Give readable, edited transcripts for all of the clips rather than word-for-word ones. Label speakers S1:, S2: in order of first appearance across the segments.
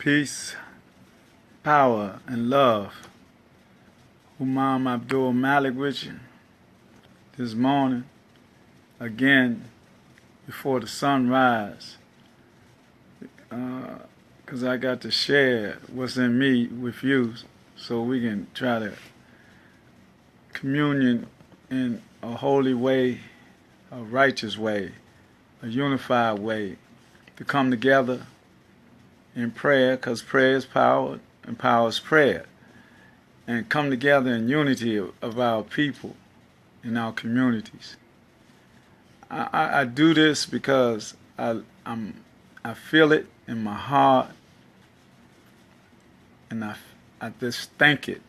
S1: Peace, power, and love. Humam Abdulmalik with you this morning, again, before the sunrise, because I got to share what's in me with you so we can try to communion in a holy way, a righteous way, a unified way, to come together in prayer, because prayer is power and power is prayer, and come together in unity of our people in our communities. I do this because I feel it in my heart, and I just think it.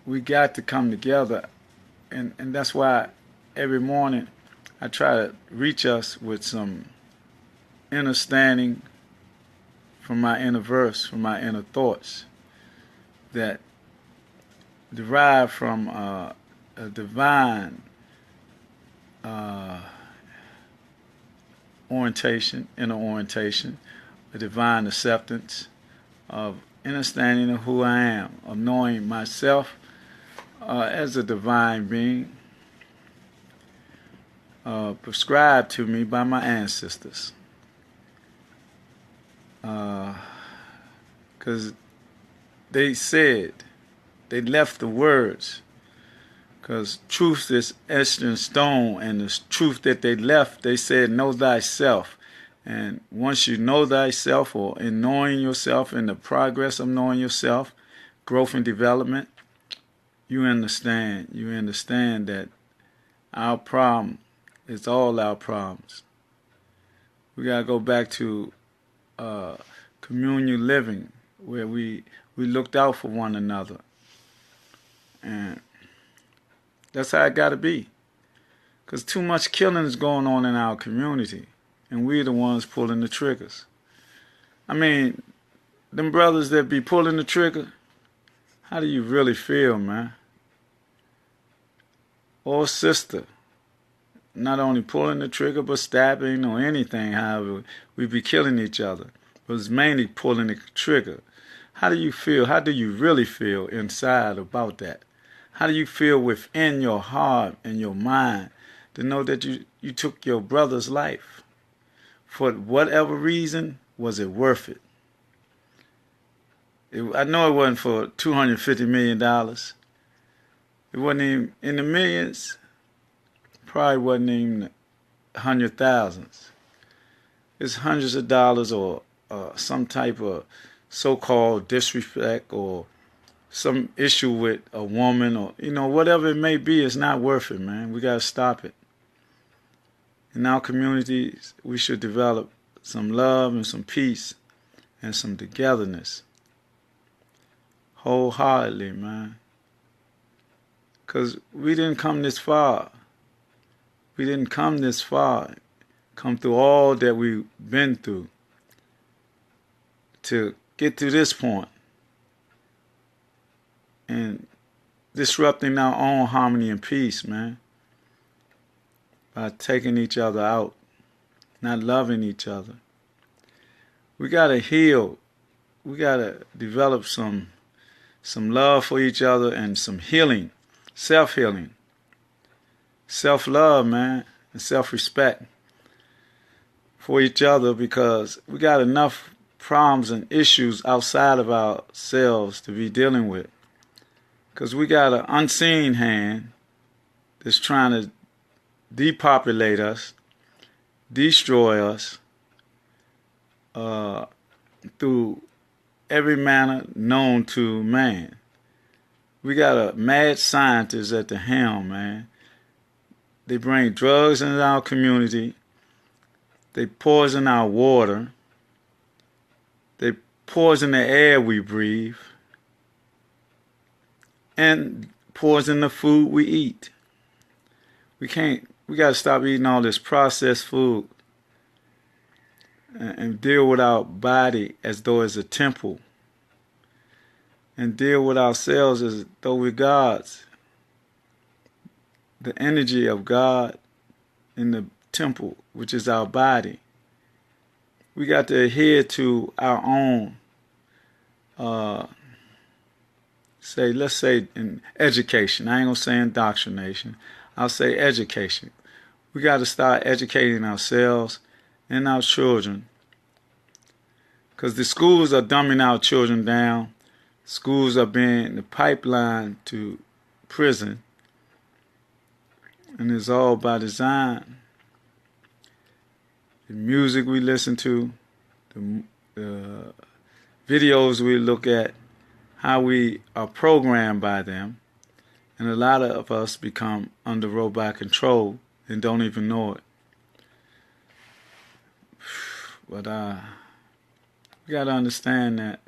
S1: We got to come together, and that's why every morning I try to reach us with some understanding from my inner verse, from my inner thoughts that derive from a divine orientation, inner orientation, a divine acceptance of understanding of who I am, of knowing myself as a divine being prescribed to me by my ancestors. Because they said, they left the words, because truth is etched in stone, and the truth that they left, they said, know thyself. And once you know thyself, or in knowing yourself, in the progress of knowing yourself, growth and development, you understand that our problem is all our problems. We got to go back to communal living, where we looked out for one another. And that's how it got to be. Because too much killing is going on in our community, and we're the ones pulling the triggers. I mean, them brothers that be pulling the trigger, how do you really feel, man? Or sister, not only pulling the trigger, but stabbing or anything, however, we be killing each other. But it's mainly pulling the trigger. How do you feel? How do you really feel inside about that? How do you feel within your heart and your mind to know that you took your brother's life? For whatever reason, was it worth it? I know it wasn't for $250 million. It wasn't even in the millions. Probably wasn't even hundred thousands. It's hundreds of dollars, or some type of so-called disrespect, or some issue with a woman, or whatever it may be. It's not worth it, man. We gotta stop it. In our communities, we should develop some love and some peace and some togetherness, wholeheartedly, man. Because we didn't come this far. We didn't come this far, come through all that we've been through to get to this point, and disrupting our own harmony and peace, man, by taking each other out, not loving each other. We gotta heal. We gotta develop some love for each other, and some healing, self-healing, self-love, man, and self-respect for each other, because we got enough problems and issues outside of ourselves to be dealing with. Because we got an unseen hand that's trying to depopulate us, destroy us, through every manner known to man. We got a mad scientist at the helm, man. They bring drugs into our community. They poison our water. They poison the air we breathe. And poison the food we eat. We got to stop eating all this processed food and deal with our body as though it's a temple, and deal with ourselves as though we're gods. The energy of God in the temple, which is our body. We got to adhere to our own let's say in education. I ain't gonna say indoctrination. I'll say education. We got to start educating ourselves and our children, because the schools are dumbing our children down. Schools are being the pipeline to prison, and it's all by design. The music we listen to, the videos we look at, how we are programmed by them, and a lot of us become under robot control and don't even know it. But we got to understand that.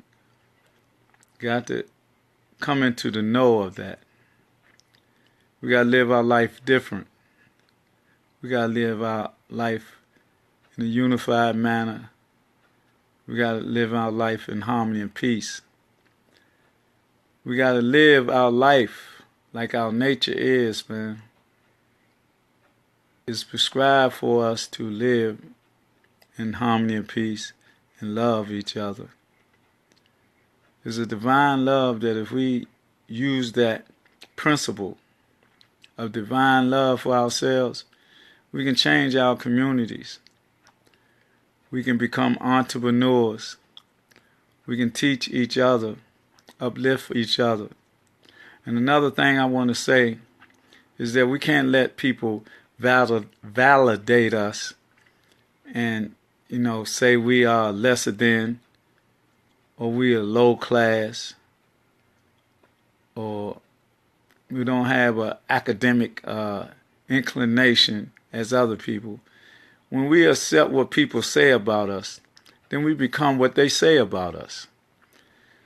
S1: Got to come into the know of that. We got to live our life different. We got to live our life in a unified manner. We got to live our life in harmony and peace. We got to live our life like our nature is, man. It's prescribed for us to live in harmony and peace and love each other. There's a divine love that if we use that principle of divine love for ourselves, we can change our communities. We can become entrepreneurs. We can teach each other, uplift each other. And another thing I want to say is that we can't let people validate us and, say we are lesser than, or we are low class, or we don't have an academic inclination as other people. When we accept what people say about us, then we become what they say about us.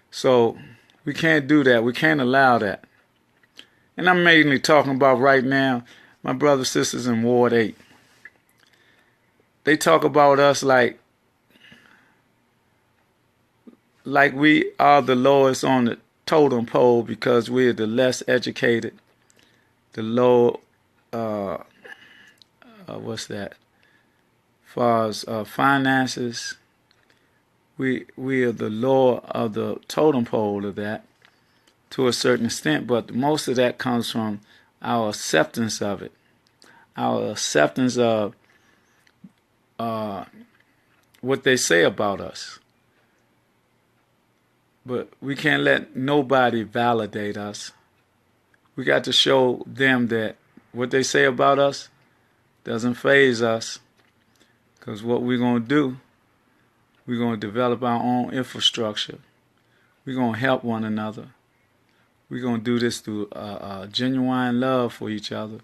S1: So we can't do that. We can't allow that. And I'm mainly talking about right now, my brothers and sisters in Ward 8. They talk about us like we are the lowest on the totem pole because we're the less educated, the low, what's that? As far as finances, we are the lower of the totem pole of that to a certain extent, but most of that comes from our acceptance of it, our acceptance of what they say about us. But we can't let nobody validate us. We got to show them that what they say about us doesn't faze us. Because what we're going to do, we're going to develop our own infrastructure. We're going to help one another. We're going to do this through genuine love for each other.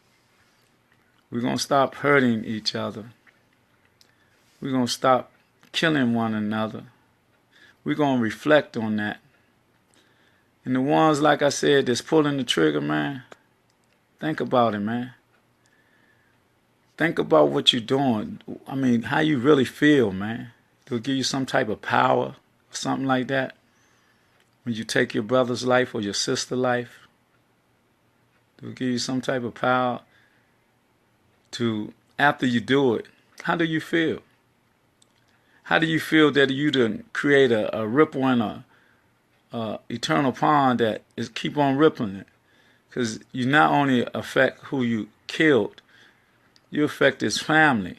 S1: We're going to stop hurting each other. We're going to stop killing one another. We're going to reflect on that. And the ones, like I said, that's pulling the trigger, man, think about it, man. Think about what you're doing. I mean, how you really feel, man. It'll give you some type of power or something like that. When you take your brother's life or your sister's life, it'll give you some type of power to, after you do it, how do you feel? How do you feel that you done create a ripple in a eternal pond that is keep on rippling it? Because you not only affect who you killed, you affect his family.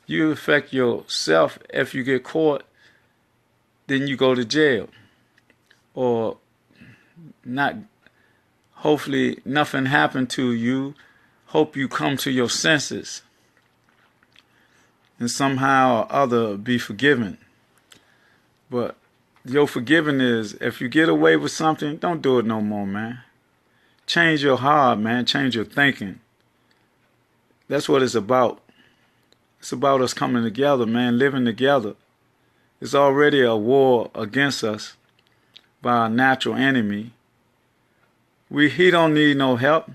S1: You affect yourself. If you get caught, then you go to jail. Or not, hopefully nothing happened to you. Hope you come to your senses and somehow or other be forgiven. But your forgiveness, if you get away with something, don't do it no more, man. Change your heart, man. Change your thinking. That's what it's about. It's about us coming together, man, living together. It's already a war against us by our natural enemy. He don't need no help.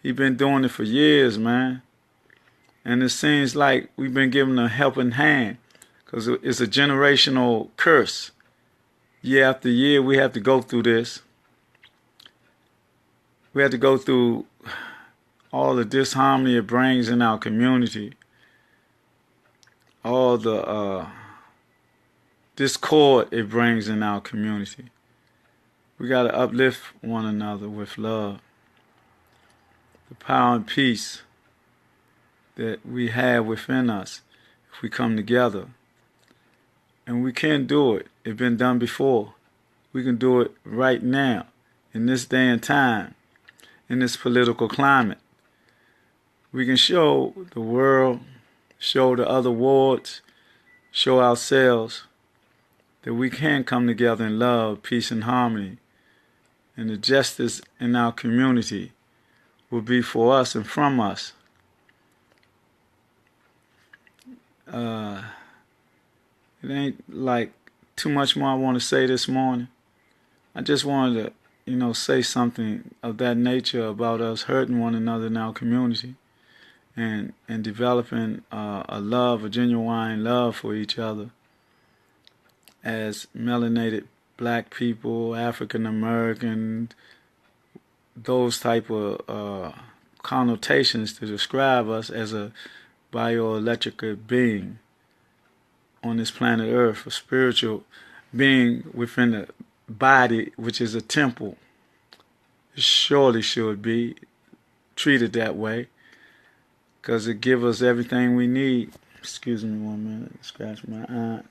S1: He been doing it for years, man. And it seems like we've been given a helping hand because it's a generational curse. Year after year, we have to go through this. We have to go through all the disharmony it brings in our community. All the discord it brings in our community. We got to uplift one another with love. The power and peace that we have within us if we come together. And we can do it. It's been done before. We can do it right now, in this day and time, in this political climate. We can show the world, show the other wards, show ourselves that we can come together in love, peace, and harmony. And the justice in our community will be for us and from us. It ain't like too much more I want to say this morning. I just wanted to, say something of that nature about us hurting one another in our community and developing a genuine love for each other as melanated black people, African American, those type of connotations to describe us as a bioelectrical being on this planet Earth, a spiritual being within the body, which is a temple. It surely should be treated that way, because it gives us everything we need. Excuse me 1 minute, scratch my eye.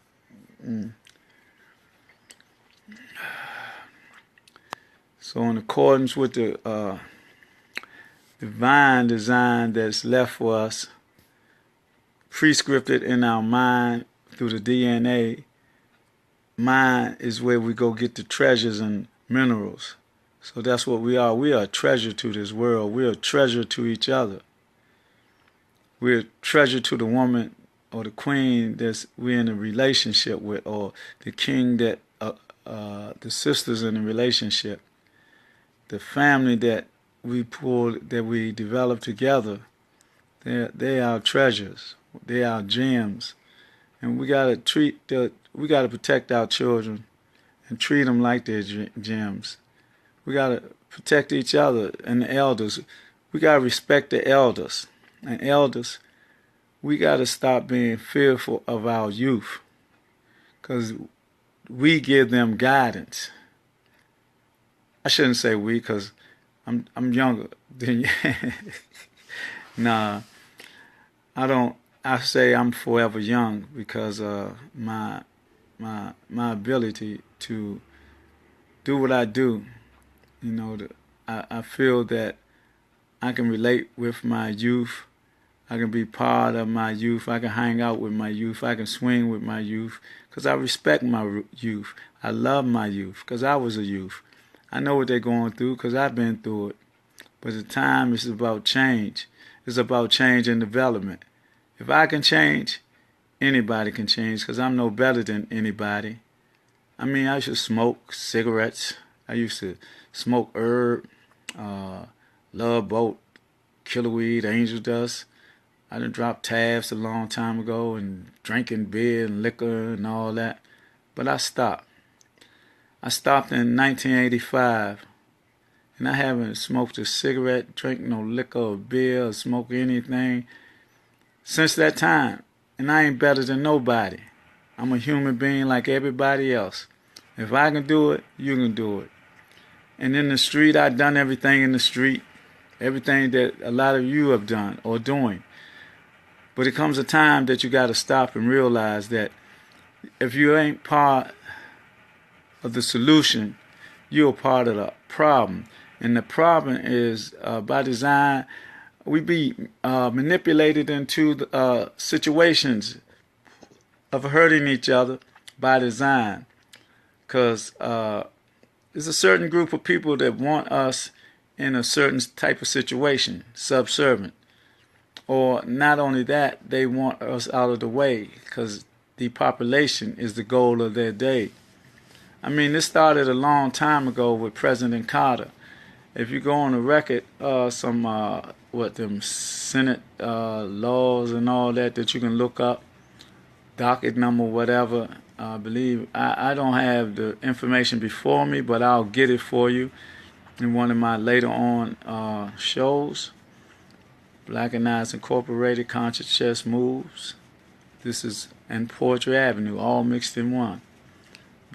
S1: So in accordance with the divine design that's left for us, prescripted in our mind through the DNA, mind is where we go get the treasures and minerals. So that's what we are. We are a treasure to this world. We are a treasure to each other. We're a treasure to the woman or the queen that we're in a relationship with, or the king that the sisters in a relationship. The family that we develop together, they are treasures. They are gems, and we gotta protect our children and treat them like they're gems. We gotta protect each other and the elders. We gotta respect the elders. And elders, we gotta stop being fearful of our youth, because we give them guidance. I shouldn't say we, because I'm younger than you. Nah, I don't. I say I'm forever young because my ability to do what I do. I feel that I can relate with my youth. I can be part of my youth. I can hang out with my youth. I can swing with my youth because I respect my youth. I love my youth because I was a youth. I know what they're going through because I've been through it. But the time is about change. It's about change and development. If I can change, anybody can change, because I'm no better than anybody. I mean, I used to smoke cigarettes. I used to smoke herb, love boat, killer weed, angel dust. I done dropped tabs a long time ago and drinking beer and liquor and all that. But I stopped. I stopped in 1985, and I haven't smoked a cigarette, drank no liquor or beer or smoked anything since that time. And I ain't better than nobody. I'm a human being like everybody else. If I can do it, you can do it. And in the street, I've done everything in the street, everything that a lot of you have done or doing. But it comes a time that you got to stop and realize that if you ain't part of the solution, you're part of the problem. And the problem is, by design, we be manipulated into situations of hurting each other by design. Because there's a certain group of people that want us in a certain type of situation, subservient. Or not only that, they want us out of the way because depopulation is the goal of their day. I mean, this started a long time ago with President Carter. If you go on the record, them Senate laws and all that you can look up, docket number, whatever. I believe I don't have the information before me, but I'll get it for you in one of my later on shows. Blackanized Incorporated, Conscious Chess Moves. This is and Poetry Avenue, all mixed in one.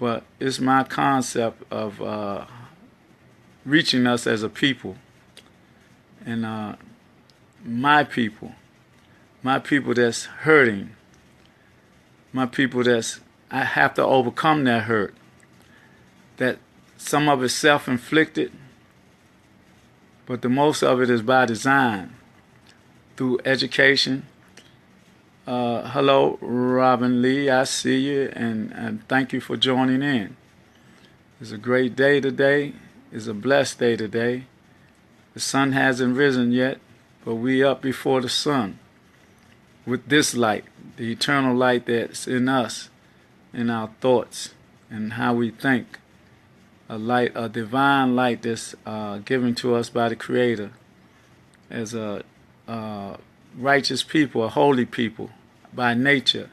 S1: but it's my concept of reaching us as a people, and my people that's hurting, my people I have to overcome that hurt, that some of it's self-inflicted, but the most of it is by design, through education. Hello, Robin Lee, I see you, and thank you for joining in. It's a great day today. It's a blessed day today. The sun hasn't risen yet, but we up before the sun with this light, the eternal light that's in us, in our thoughts, and how we think. A divine light that's given to us by the Creator as a righteous people, a holy people by nature,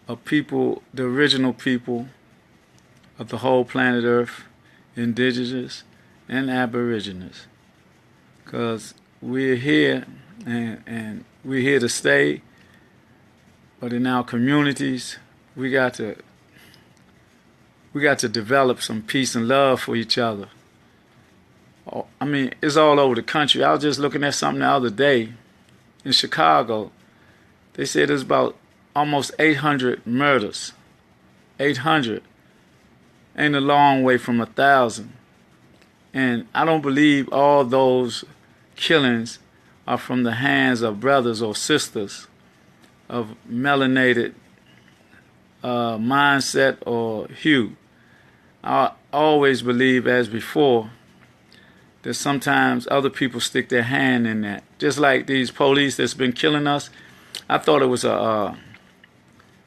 S1: a people, the original people of the whole planet Earth, indigenous and aborigines. Because we're here and we're here to stay, but in our communities, we got to develop some peace and love for each other. I mean, it's all over the country. I was just looking at something the other day in Chicago. They said there's about almost 800 murders. 800 ain't a long way from 1,000. And I don't believe all those killings are from the hands of brothers or sisters of melanated mindset or hue. I always believe, as before, that sometimes other people stick their hand in that. Just like these police that's been killing us. I thought it was that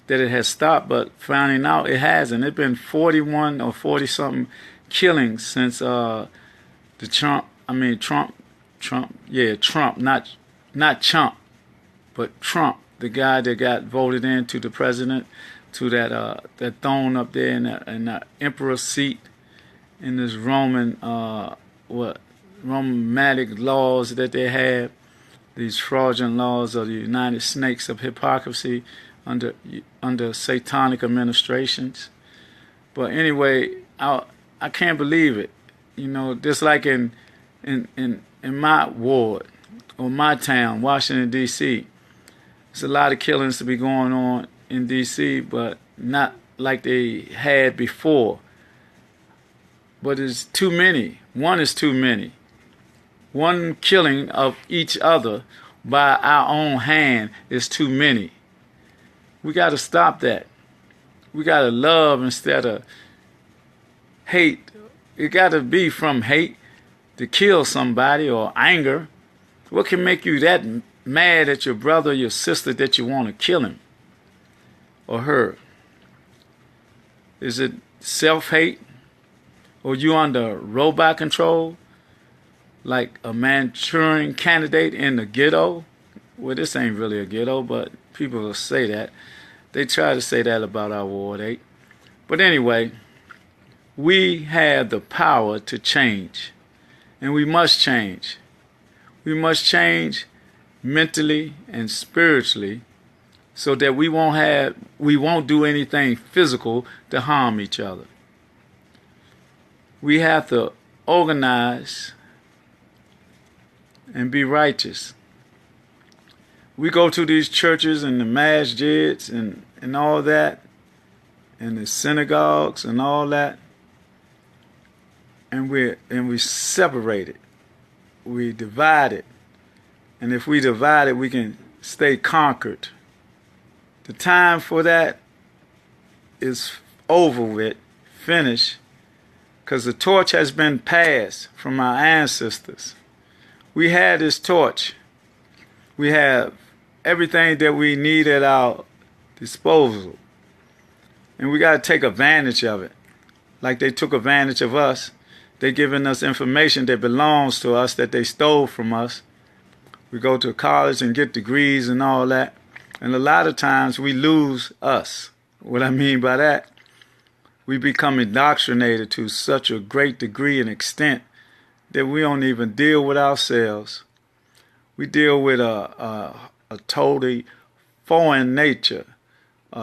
S1: it had stopped, but finding out it hasn't. It's been 41 or 40 something killings since Trump, not Chump, but Trump, the guy that got voted into the president, to that throne up there in the emperor's seat, in this Romantic laws that they have, these fraudulent laws of the United Snakes of hypocrisy under satanic administrations. But anyway, I can't believe it. You know, just like in my ward or my town, Washington, D.C., there's a lot of killings to be going on in D.C., but not like they had before. But it's too many. One is too many. One killing of each other by our own hand is too many. We got to stop that. We got to love instead of hate. It got to be from hate to kill somebody or anger. What can make you that mad at your brother or your sister that you want to kill him or her? Is it self-hate? Or you under robot control? Like a Manchurian candidate in the ghetto? Well, this ain't really a ghetto, but people will say that. They try to say that about our Ward 8. But anyway, we have the power to change. And we must change. We must change mentally and spiritually so that we won't do anything physical to harm each other. We have to organize and be righteous. We go to these churches and the masjids and all that, and the synagogues and all that, and we separate it. We divide it. And if we divide it, we can stay conquered. The time for that is over with, finished, because the torch has been passed from our ancestors. We had this torch. We have everything that we need at our disposal. And we got to take advantage of it. Like they took advantage of us. They're giving us information that belongs to us that they stole from us. We go to college and get degrees and all that. And a lot of times we lose us. What I mean by that, we become indoctrinated to such a great degree and extent that we don't even deal with ourselves. We deal with a totally foreign nature,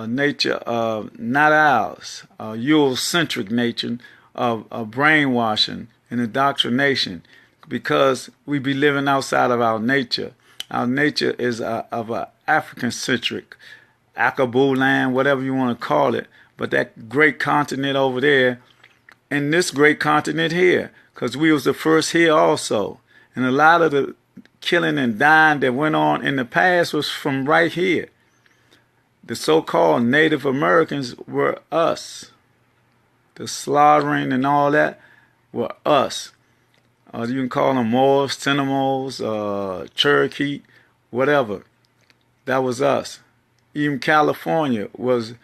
S1: nature of not ours, Eurocentric nature of brainwashing and indoctrination, because we be living outside of our nature. Our nature is of a African-centric, Akabu land, whatever you want to call it, but that great continent over there and this great continent here, because we was the first here also. And a lot of the killing and dying that went on in the past was from right here. The so-called Native Americans were us. The slaughtering and all that were us. You can call them Moors, Seminoles, Cherokee, whatever. That was us. Even California was,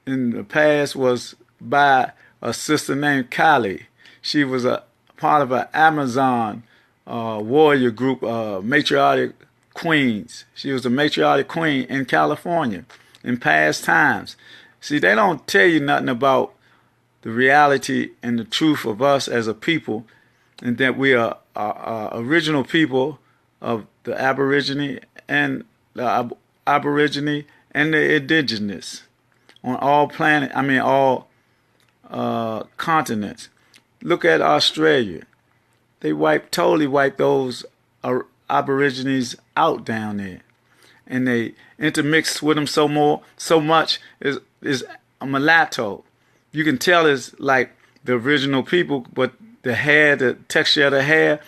S1: in the past, was by a sister named Kali. She was a part of an Amazon warrior group, matriarchic queens. She was a matriarchic queen in California in past times. See, they don't tell you nothing about the reality and the truth of us as a people, and that we are original people of the Aborigine and the Aborigine and the indigenous on all all continents. Look at Australia. They totally wiped those Aborigines out down there, and they intermixed with them so much is a mulatto. You can tell it's like the original people, but the hair, the texture of the hair,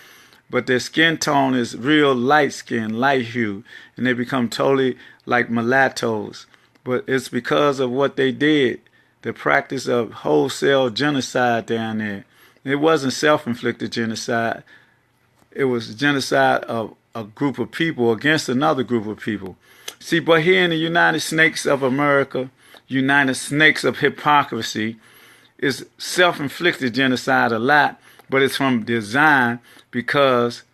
S1: but their skin tone is real light skin, light hue, and they become totally like mulattoes. But it's because of what they did, the practice of wholesale genocide down there. It wasn't self-inflicted genocide. It was genocide of a group of people against another group of people. See, but here in the United Snakes of America, United Snakes of hypocrisy, is self-inflicted genocide a lot, but it's from design, because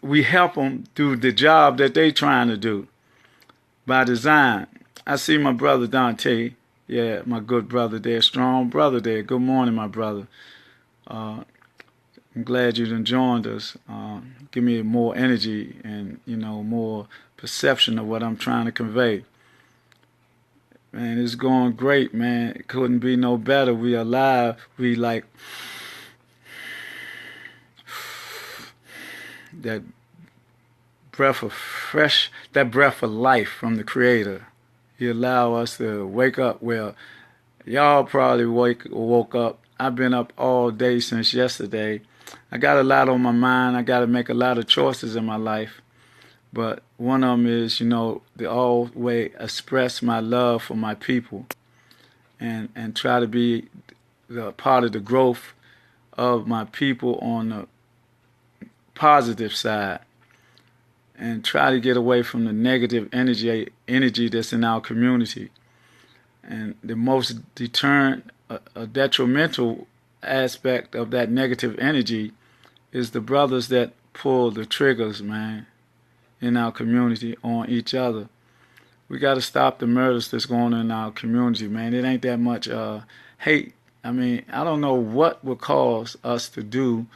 S1: we help them do the job that they trying to do by design. I see my brother Dante, yeah, my good brother there, strong brother there. Good morning, my brother. I'm glad you done joined us. Give me more energy and, more perception of what I'm trying to convey. Man, it's going great, man. It couldn't be no better. We alive. We like that breath of life from the Creator. He allow us to wake up. Well, y'all probably woke up. I've been up all day since yesterday. I got a lot on my mind. I got to make a lot of choices in my life. But one of them is, to always express my love for my people and try to be the part of the growth of my people on the positive side, and try to get away from the negative energy that's in our community. And the most detrimental aspect of that negative energy is the brothers that pull the triggers, man, in our community on each other. We got to stop the murders that's going on in our community, man. It ain't that much hate. I don't know what would cause us to do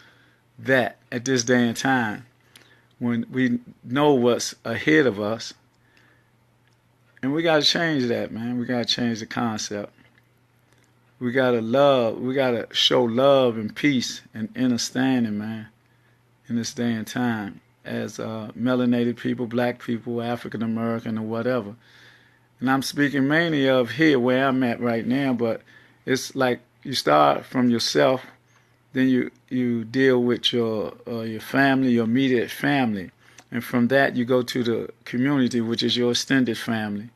S1: that at this day and time, when we know what's ahead of us. And we got to change that, man. We got to change the concept. We got to love. We got to show love and peace and understanding, man, in this day and time, as melanated people, black people, African American, or whatever. And I'm speaking mainly of here where I'm at right now, but it's like you start from yourself, then you deal with your family, your immediate family, and from that you go to the community, which is your extended family.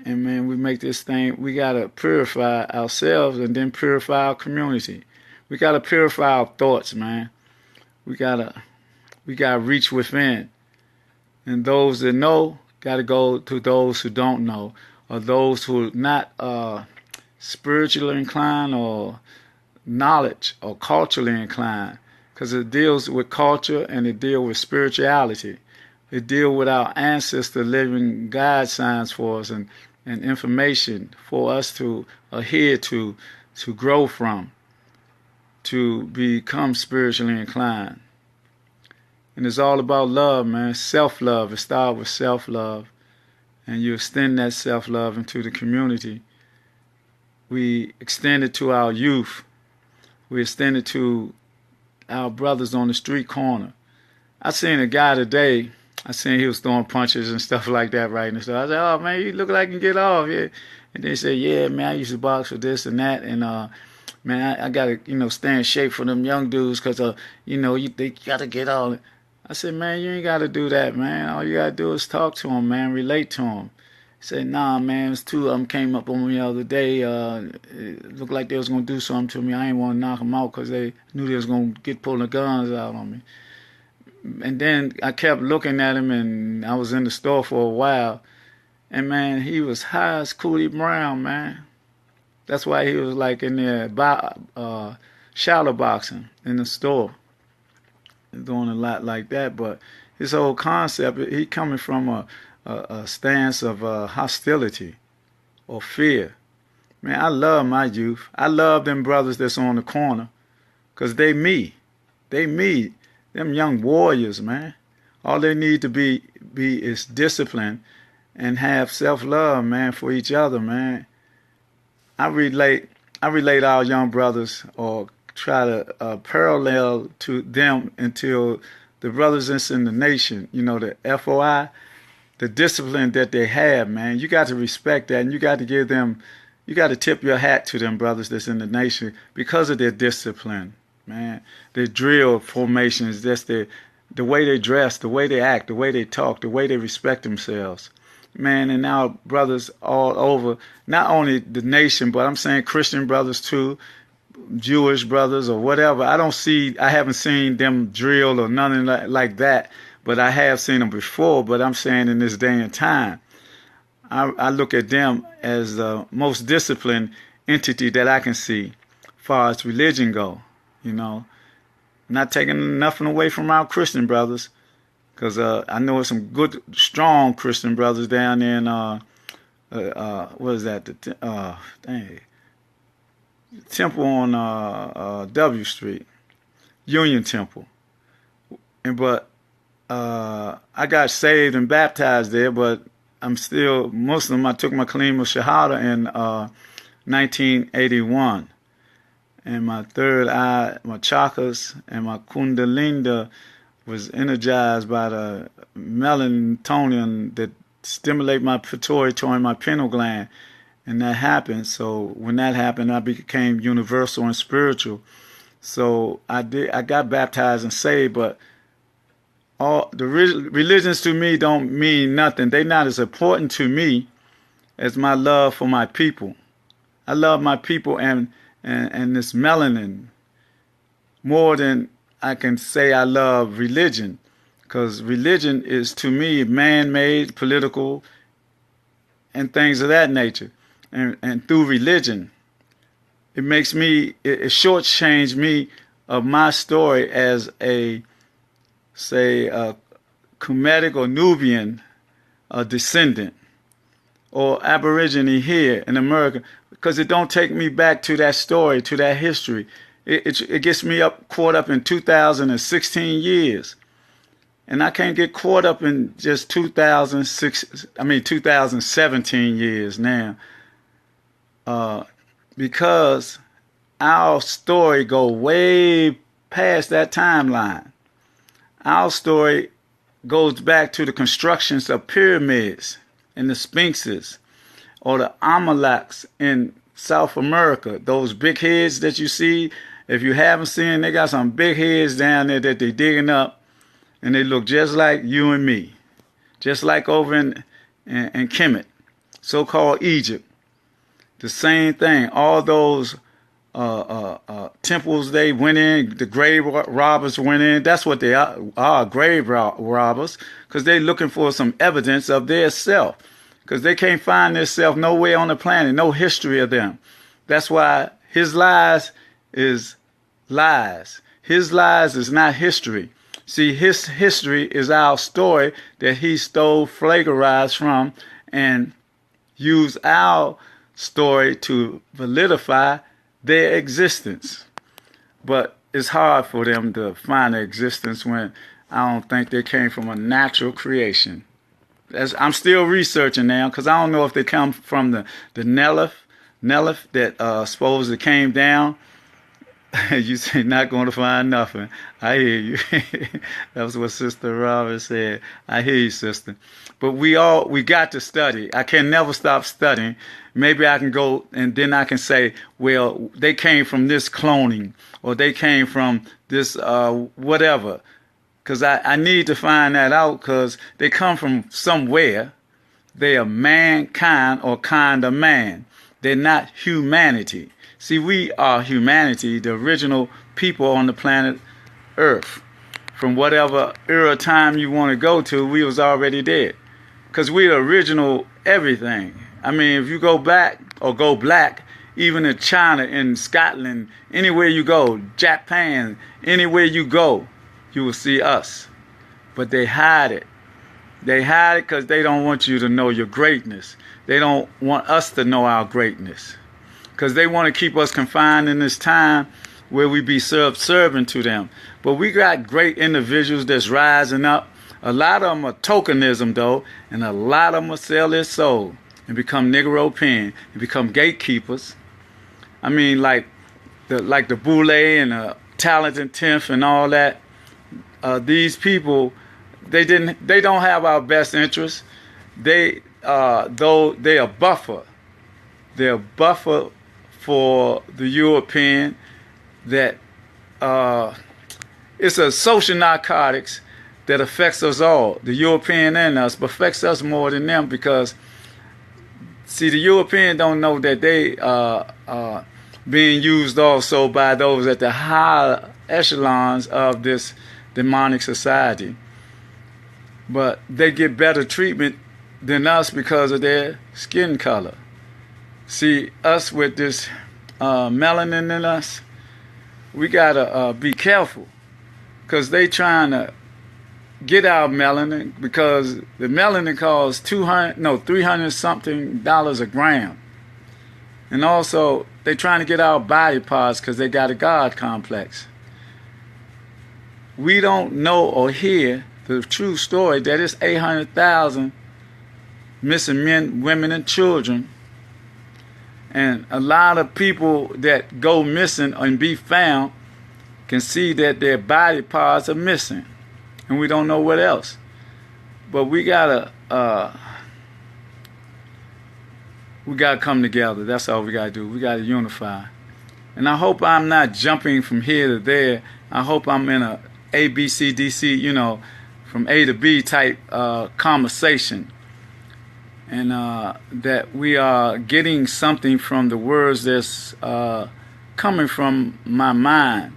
S1: And man, we make this thing, we gotta purify ourselves and then purify our community. We gotta purify our thoughts, man. We gotta reach within. And those that know gotta go to those who don't know, or those who are not spiritually inclined or knowledge or culturally inclined, because it deals with culture and it deals with spirituality. It deals with our ancestors living guide signs for us and information for us to adhere to grow from, to become spiritually inclined. And it's all about love, man. Self-love. It starts with self-love. and you extend that self-love into the community. We extend it to our youth. We extend it to our brothers on the street corner. I seen a guy today. I seen he was throwing punches and stuff like that, right? And so I said, "Oh man, you look like you can get off." Yeah. And they said, "Yeah, man, I used to box for this and that, and man, I gotta, stay in shape for them young dudes, cause they gotta get all." I said, "Man, you ain't gotta do that, man. All you gotta do is talk to them, man, relate to them." He said, "Nah, man, it's two of them came up on me the other day. It looked like they was gonna do something to me. I ain't want to knock them out, cause they knew they was gonna get pulling the guns out on me." And then I kept looking at him, and I was in the store for a while, and man, he was high as Cootie Brown, man. That's why he was like in there shadow boxing in the store, doing a lot like that. But his whole concept, he coming from a stance of hostility or fear. Man, I love my youth. I love them brothers that's on the corner, because they me. They me. Them young warriors, man. All they need to be is discipline and have self-love, man, for each other, man. I relate our young brothers, or try to parallel to them until the brothers that's in the nation, the FOI, the discipline that they have, man. You got to respect that, and you got to tip your hat to them brothers that's in the nation because of their discipline, man. Their drill formations, that's the way they dress, the way they act, the way they talk, the way they respect themselves. Man, and now brothers all over, not only the nation, but I'm saying Christian brothers too, Jewish brothers or whatever. I haven't seen them drill or nothing like that, but I have seen them before. But I'm saying in this day and time, I look at them as the most disciplined entity that I can see, as far as religion go. Not taking nothing away from our Christian brothers, because I know some good, strong Christian brothers down there in what is that? The temple on W Street, Union Temple. But I got saved and baptized there, but I'm still Muslim. I took my Kalima Shahada in 1981. And my third eye, my chakras, and my kundalini was energized by the melatonin that stimulate my pituitary and my pineal gland. And that happened. So when that happened, I became universal and spiritual. So I got baptized and saved, but all the religions to me don't mean nothing. They're not as important to me as my love for my people. I love my people and this melanin more than I can say I love religion, because religion is to me man-made, political, and things of that nature. And through religion, it shortchanged me of my story as a Kemetic or Nubian descendant or Aborigine here in America, because it don't take me back to that story, to that history. It gets me caught up in 2016 years. And I can't get caught up in just 2017 years now. Because our story go way past that timeline. Our story goes back to the constructions of pyramids and the sphinxes, or the Amaleks in South America. Those big heads that you see, if you haven't seen, they got some big heads down there that they digging up, and they look just like you and me, just like over in Kemet, so-called Egypt. The same thing. All those temples they went in, the grave robbers went in. That's what they are, grave robbers, because they're looking for some evidence of their self, because they can't find their self nowhere on the planet, no history of them. That's why his lies is lies. His lies is not history. See, his history is our story that he stole, flagrized from, and used our story to validify their existence. But it's hard for them to find their existence when I don't think they came from a natural creation. I'm still researching now because I don't know if they come from the Nelith that supposedly came down. You say not going to find nothing. I hear you. That was what Sister Robin said. I hear you, sister. But we got to study. I can never stop studying. Maybe I can go and then I can say, well, they came from this cloning or they came from this whatever. Because I need to find that out because they come from somewhere. They are mankind or kind of man. They're not humanity. See, we are humanity, the original people on the planet Earth. From whatever era time you want to go to, we was already dead. Because we the original everything. I mean, if you go back or go black, even in China, in Scotland, anywhere you go, Japan, anywhere you go, you will see us. But they hide it. They hide it because they don't want you to know your greatness. They don't want us to know our greatness. Because they want to keep us confined in this time where we be subservient to them. But we got great individuals that's rising up. A lot of them are tokenism, though, and a lot of them will sell their soul and become Negro pen and become gatekeepers. I mean, like the Boule and the Talented Tenth and all that. These people, they don't have our best interests. Though they are buffer. They're a buffer for the European that it's a social narcotics that affects us all, the European and us, but affects us more than them because, see, the European don't know that they are being used also by those at the higher echelons of this demonic society. But they get better treatment than us because of their skin color. See, us with this melanin in us, we gotta be careful because they trying to get our melanin because the melanin costs $300 something a gram. And also, they trying to get our body parts because they got a God complex. We don't know or hear the true story that it's 800,000 missing men, women, and children. And a lot of people that go missing and be found can see that their body parts are missing. And we don't know what else. But we gotta come together. That's all we gotta do. We gotta unify. And I hope I'm not jumping from here to there. I hope I'm in a A, B, C, D, C, from A to B type conversation. And that we are getting something from the words that's coming from my mind.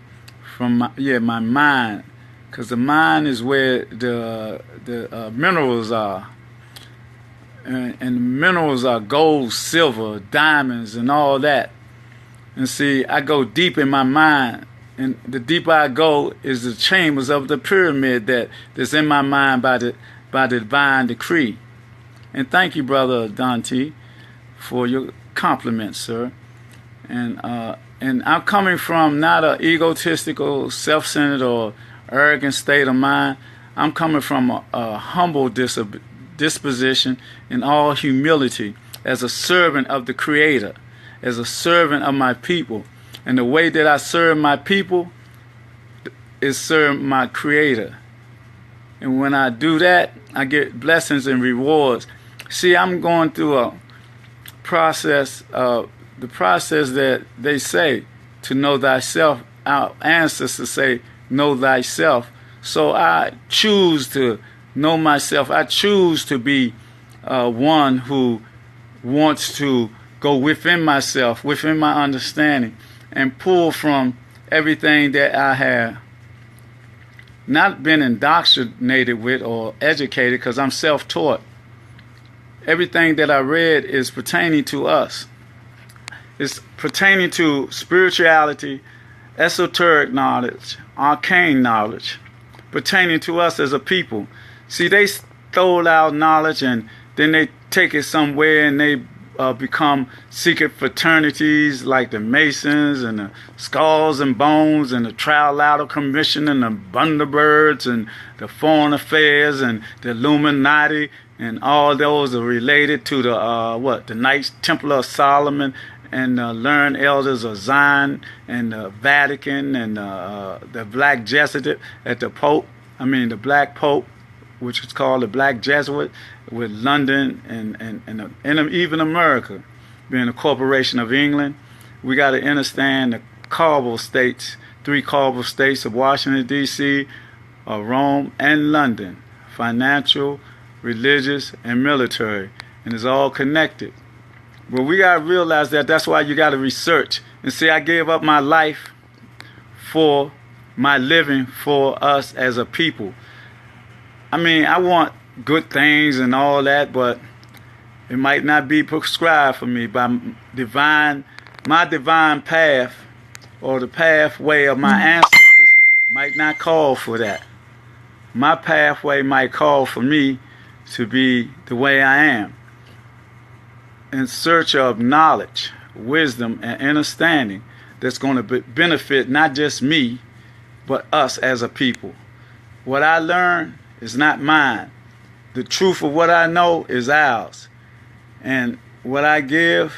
S1: My mind. Because the mind is where the minerals are. And the minerals are gold, silver, diamonds, and all that. And see, I go deep in my mind. And the deeper I go is the chambers of the pyramid that's in my mind by the divine decree. And thank you, Brother Dante, for your compliments, sir. And I'm coming from not an egotistical, self-centered, or arrogant state of mind. I'm coming from a humble disposition in all humility as a servant of the Creator, as a servant of my people. And the way that I serve my people is serve my Creator. And when I do that, I get blessings and rewards. See, I'm going through a process, the process that they say to know thyself. Our ancestors say, know thyself. So I choose to know myself. I choose to be one who wants to go within myself, within my understanding, and pull from everything that I have not been indoctrinated with or educated, because I'm self-taught. Everything that I read is pertaining to us. It's pertaining to spirituality, esoteric knowledge, arcane knowledge, pertaining to us as a people. See, they stole our knowledge and then they take it somewhere and they become secret fraternities like the Masons and the Skulls and Bones and the Trilateral Commission and the Bundabergs and the Foreign Affairs and the Illuminati, and all those are related to the Knights Templar of Solomon and the learned elders of Zion and the Vatican and the Black Jesuit at the Black Pope, which is called the Black Jesuit, with London and even America being a corporation of England. We got to understand the cardinal states, 3 cardinal states of Washington, D.C., Rome, and London, financial, religious, and military, and it's all connected. But we got to realize that that's why you got to research and say, I gave up my life for my living for us as a people. I want good things and all that, but it might not be prescribed for me by my divine path, or the pathway of my ancestors might not call for that. My pathway might call for me to be the way I am, in search of knowledge, wisdom, and understanding that's going to benefit not just me, but us as a people. What I learn is not mine. The truth of what I know is ours. And what I give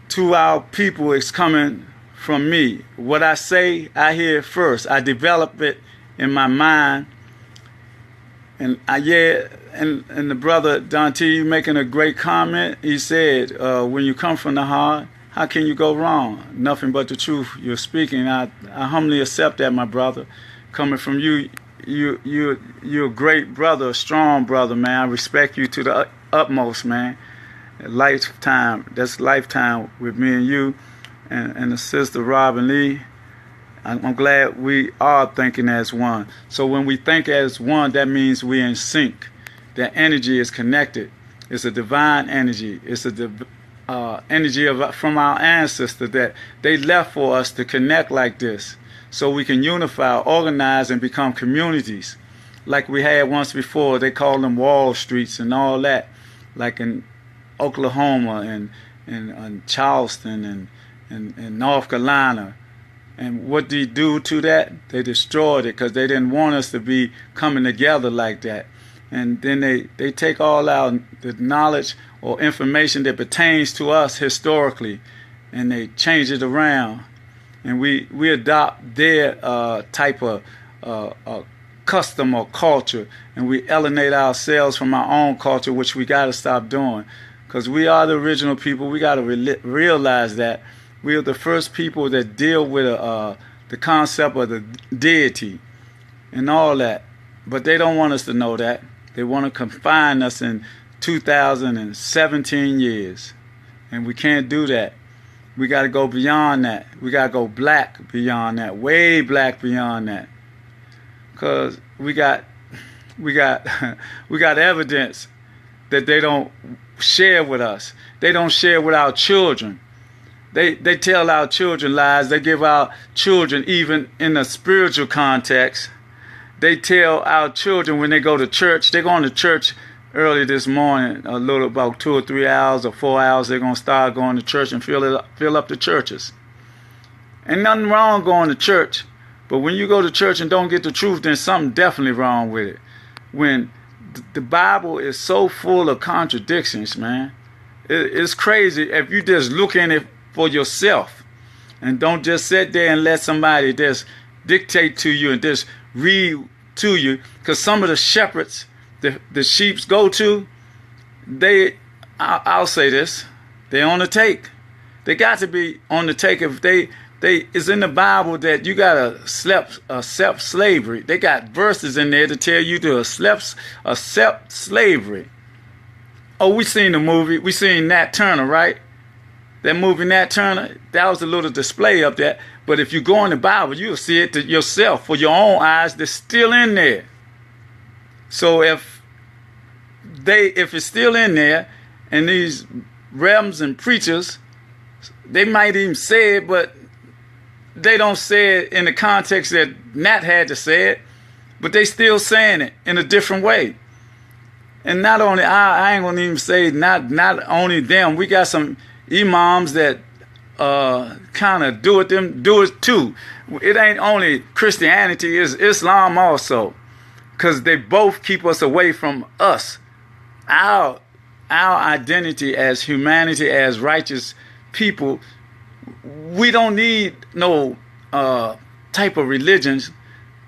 S1: to our people is coming from me. What I say, I hear it first. I develop it in my mind. And and the brother Dante making a great comment. He said, when you come from the heart, how can you go wrong? Nothing but the truth you're speaking. I humbly accept that, my brother. Coming from you, you're a great brother, a strong brother, man. I respect you to the utmost, man. That's lifetime with me and you and the sister Robin Lee. I'm glad we are thinking as one. So when we think as one, that means we're in sync. That energy is connected. It's a divine energy. It's a energy from our ancestors that they left for us to connect like this, so we can unify, organize, and become communities like we had once before. They called them Wall Streets and all that, like in Oklahoma and Charleston and North Carolina. And what they do to that? They destroyed it because they didn't want us to be coming together like that. And then they take all the knowledge or information that pertains to us historically, and they change it around. And we adopt their type of custom or culture, and we alienate ourselves from our own culture, which we got to stop doing. Because we are the original people. We got to realize that we are the first people that deal with the concept of the deity and all that. But they don't want us to know that. They want to confine us in 2017 years. And we can't do that. We got to go beyond that. We got to go black beyond that, way black beyond that. Because we got evidence that they don't share with us. They don't share with our children. They tell our children lies. They give our children, even in a spiritual context, they tell our children when they go to church, they're going to church early this morning, a little about 2 or 3 hours or 4 hours, they're going to start going to church and fill up the churches. Ain't nothing wrong going to church, but when you go to church and don't get the truth, then something definitely wrong with it. When the Bible is so full of contradictions, man, it's crazy if you just look in it for yourself and don't just sit there and let somebody just dictate to you and just read to you. Because some of the shepherds the sheeps go to, I'll say this, they're on the take. They got to be on the take. If it's in the Bible that you got to accept slavery. They got verses in there to tell you to accept slavery. Oh, we seen the movie. We seen Nat Turner, right? That movie Nat Turner, that was a little display up there. But if you go in the Bible, you'll see it to yourself for your own eyes. That's still in there. So if it's still in there, and these reverends and preachers, they might even say it, but they don't say it in the context that Nat had to say it, but they still saying it in a different way. And not only I ain't gonna even say not only them. We got some imams that kind of do it too. It ain't only Christianity, it's Islam also, because they both keep us away from us, our identity as humanity, as righteous people. We don't need no type of religions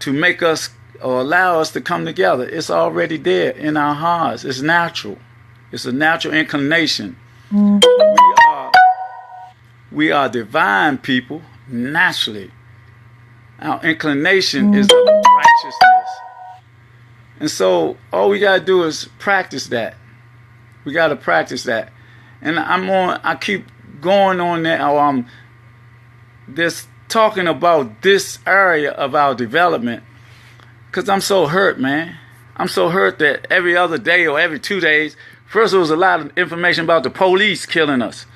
S1: to make us or allow us to come together. It's already there in our hearts. It's natural. It's a natural inclination. We are divine people naturally. Our inclination is of righteousness. And so all we got to do is practice that. We got to practice that. And I keep going on that. I'm just talking about this area of our development because I'm so hurt, man. I'm so hurt that every other day or every 2 days, first there was a lot of information about the police killing us.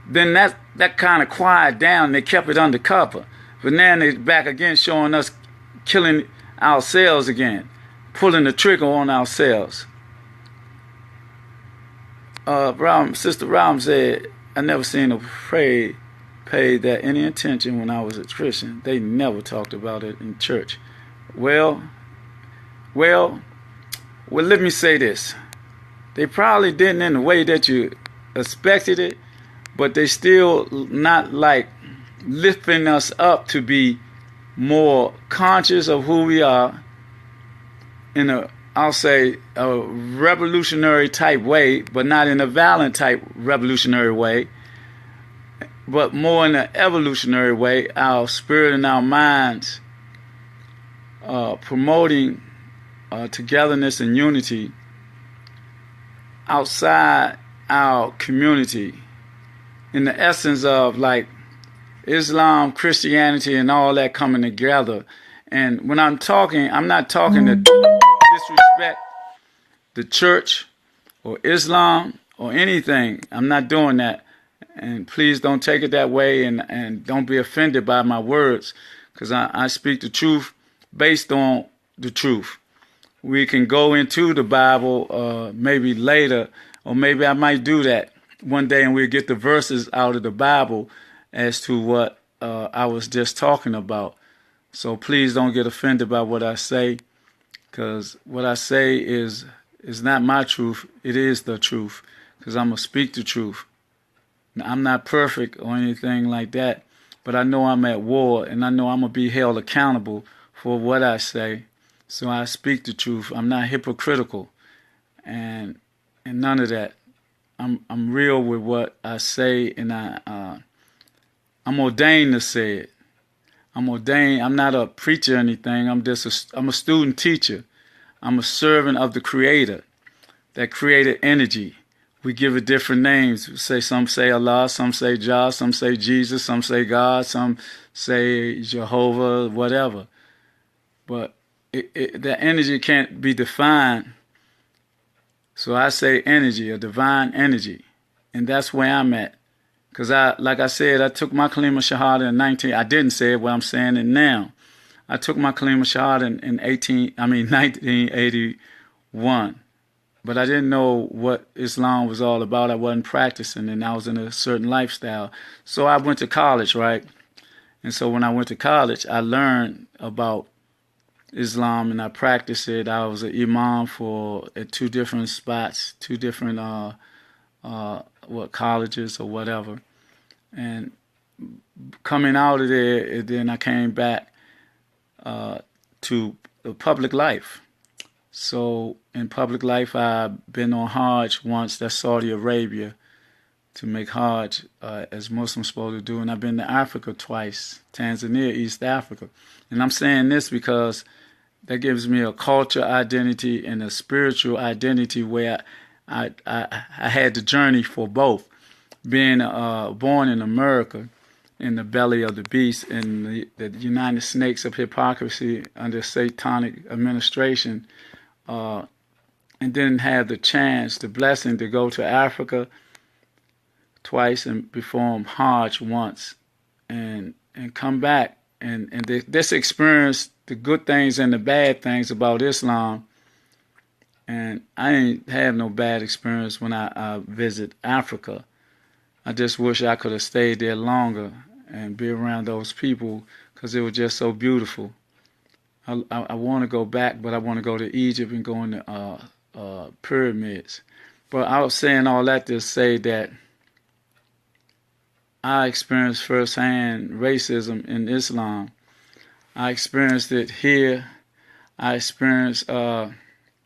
S1: Then that kind of quieted down. They kept it undercover. But now they're back again showing us killing ourselves again, pulling the trigger on ourselves. Sister Ram said, I never seen a pray paid that any attention when I was a Christian. They never talked about it in church. Well, let me say this. They probably didn't in the way that you expected it, but they still not like lifting us up to be more conscious of who we are in I'll say a revolutionary type way, but not in a violent type revolutionary way, but more in an evolutionary way, our spirit and our minds promoting togetherness and unity outside our community in the essence of like Islam, Christianity, and all that coming together. And when I'm talking, I'm not talking to disrespect the church or Islam or anything. I'm not doing that. And please don't take it that way and don't be offended by my words, because I speak the truth based on the truth. We can go into the Bible maybe later, or maybe I might do that one day and we'll get the verses out of the Bible as to what I was just talking about. So please don't get offended by what I say, because what I say is not my truth. It is the truth, because I'm going to speak the truth. Now, I'm not perfect or anything like that, but I know I'm at war, and I know I'm going to be held accountable for what I say. So I speak the truth. I'm not hypocritical and none of that. I'm real with what I say, and I'm ordained to say it. I'm ordained. I'm not a preacher or anything. I'm a student teacher. I'm a servant of the Creator that created energy. We give it different names. Some say Allah, some say Jah, some say Jesus, some say God, some say Jehovah, whatever. But that energy can't be defined. So I say energy, a divine energy. And that's where I'm at. Because like I said, I took my Kalima Shahada in I didn't say it, but I'm saying it now. I took my Kalima Shahada in 1981. But I didn't know what Islam was all about. I wasn't practicing, and I was in a certain lifestyle. So I went to college, right? And so when I went to college, I learned about Islam, and I practiced it. I was an imam at 2 different spots, 2 different colleges or whatever. And coming out of there, then I came back to the public life. So in public life, I've been on Hajj once. That's Saudi Arabia, to make Hajj as Muslims supposed to do. And I've been to Africa twice, Tanzania, East Africa. And I'm saying this because that gives me a culture identity and a spiritual identity where I had the journey for both. Being born in America, in the belly of the beast, in the United Snakes of hypocrisy under satanic administration, and then had the chance, the blessing to go to Africa twice and perform Hajj once, and come back and this experience, the good things and the bad things about Islam, And I ain't have no bad experience when I visit Africa. I just wish I could have stayed there longer and be around those people because it was just so beautiful. I want to go back, but I want to go to Egypt and go in the pyramids. But I was saying all that to say that I experienced firsthand racism in Islam. I experienced it here. I experienced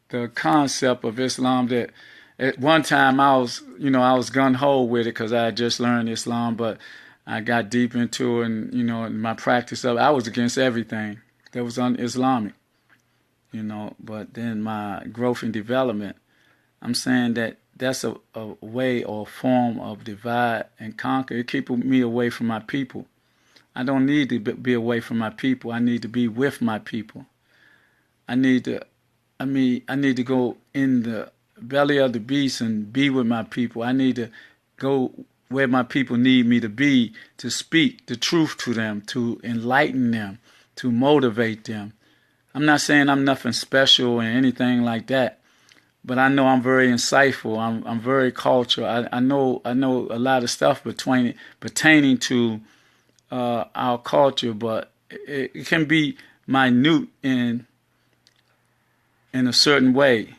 S1: the concept of Islam that at one time I was gung-ho with it because I had just learned Islam, but I got deep into it and, in my practice of it, I was against everything that was un-Islamic, but then my growth and development, I'm saying that that's a way or a form of divide and conquer. It keeps me away from my people. I don't need to be away from my people. I need to be with my people. I need to go in the belly of the beast and be with my people. I need to go where my people need me to be, to speak the truth to them, to enlighten them, to motivate them. I'm not saying I'm nothing special or anything like that, but I know I'm very insightful. I'm very cultural. I know a lot of stuff pertaining to our culture, but it can be minute in a certain way,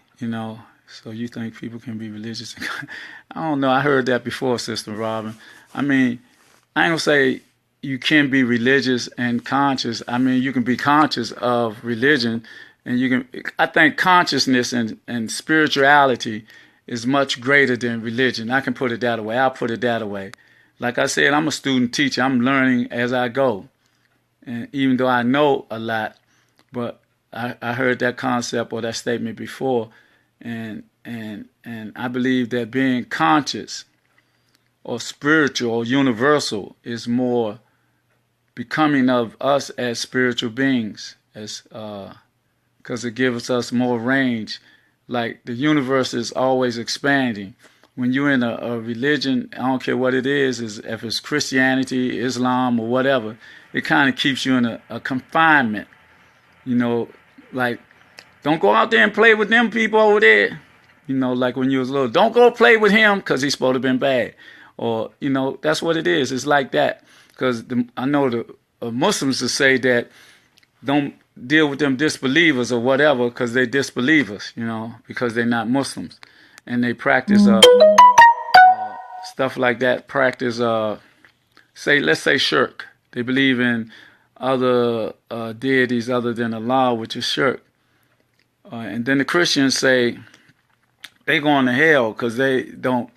S1: So you think people can be religious? I don't know. I heard that before, Sister Robin. I mean, I ain't gonna say you can be religious and conscious. I mean, you can be conscious of religion, and you can. I think consciousness and spirituality is much greater than religion. I can put it that way. I'll put it that way. Like I said, I'm a student teacher. I'm learning as I go, and even though I know a lot, but I heard that concept or that statement before, and I believe that being conscious or spiritual or universal is more becoming of us as spiritual beings, as because it gives us more range. Like the universe is always expanding. When you're in a religion, I don't care what it is if it's Christianity, Islam, or whatever, it kind of keeps you in a confinement. Like, don't go out there and play with them people over there. Like when you was little, don't go play with him because he's supposed to have been bad. Or, that's what it is. It's like that. Because I know the Muslims will say that don't deal with them disbelievers or whatever because they disbelievers, because they're not Muslims. And they practice stuff like that. Practice, let's say shirk. They believe in other deities other than Allah, which is shirk. And then the Christians say they going to hell because they don't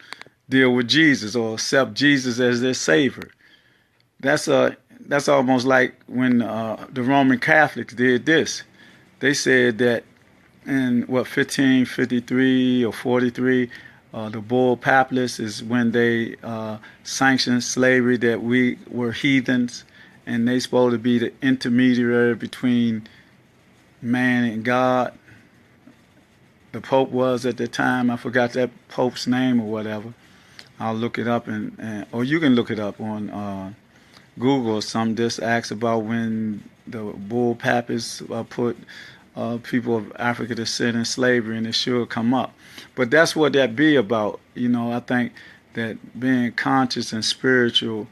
S1: deal with Jesus or accept Jesus as their savior. That's almost like when the Roman Catholics did this. They said that in 1553 or 43, the Bull Papalist is when they sanctioned slavery, that we were heathens, and they supposed to be the intermediary between man and God. The Pope was at the time. I forgot that Pope's name or whatever. I'll look it up or you can look it up on Google or something. Just ask about when the Bull Papists put people of Africa to sit in slavery, and it should come up. But that's what that be about. I think that being conscious and spiritual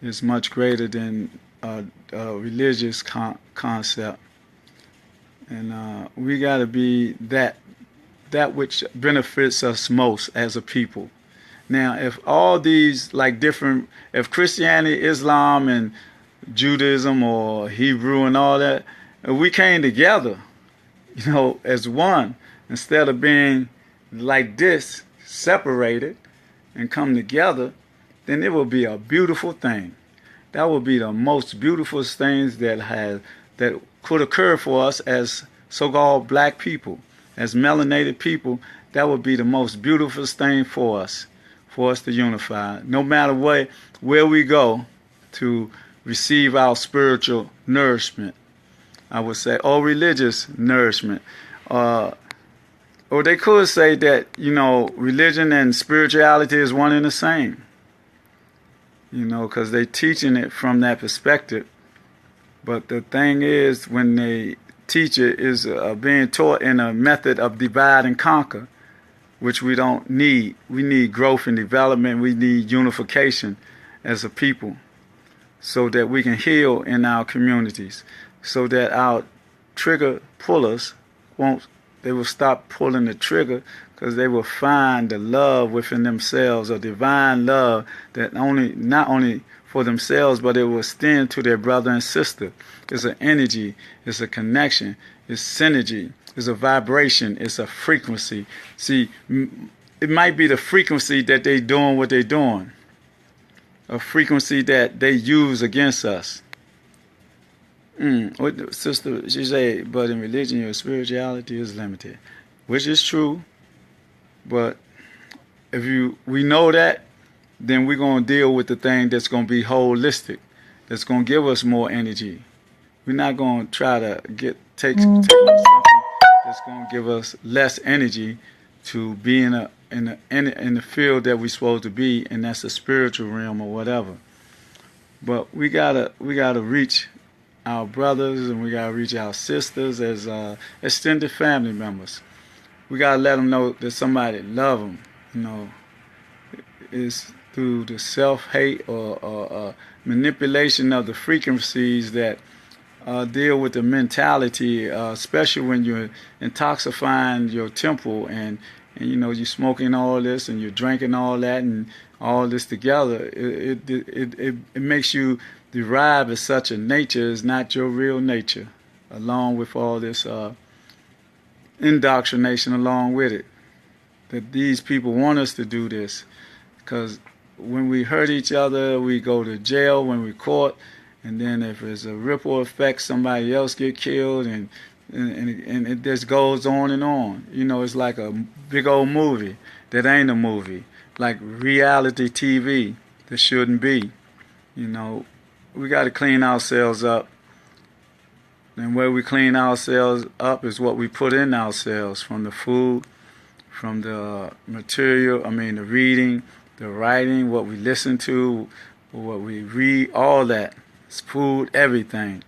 S1: is much greater than a religious concept. And we got to be that which benefits us most as a people. Now, if all these if Christianity, Islam, and Judaism or Hebrew and all that, if we came together, as one, instead of being like this, separated, and come together, then it will be a beautiful thing. That would be the most beautiful things that could occur for us as so-called black people, as melanated people. That would be the most beautiful thing for us to unify. No matter where we go to receive our spiritual nourishment, I would say, or religious nourishment. Or they could say that, religion and spirituality is one and the same. Because they're teaching it from that perspective. But the thing is, when they teacher is being taught in a method of divide and conquer, which we don't need. We need growth and development. We need unification as a people so that we can heal in our communities, so that our trigger pullers they will stop pulling the trigger, because they will find the love within themselves, a divine love that not only for themselves, but it will extend to their brother and sister. It's an energy, it's a connection, it's synergy, it's a vibration, it's a frequency. See, it might be the frequency that they doing what they're doing, a frequency that they use against us. What the sister, she said, but in religion your spirituality is limited, which is true. But if we know that, then we're going to deal with the thing that's going to be holistic, that's going to give us more energy. We're not going to try to take something that's going to give us less energy to be in the field that we're supposed to be, and that's the spiritual realm or whatever. But we gotta reach our brothers, and we gotta reach our sisters as extended family members. We gotta let them know that somebody love them. You know, it's through the self-hate or manipulation of the frequencies that deal with the mentality, especially when you're intoxifying your temple and you know you're smoking all this and you're drinking all that and all this together. It makes you derive as such a nature is not your real nature, along with all this indoctrination along with it. That these people want us to do this, because when we hurt each other, we go to jail when we're caught, and then if there's a ripple effect, somebody else get killed, and it just goes on and on. You know, it's like a big old movie that ain't a movie, like reality TV that shouldn't be. You know, we got to clean ourselves up. And where we clean ourselves up is what we put in ourselves, from the food, from the material, the reading, the writing, what we listen to, what we read, all that. It's food, everything.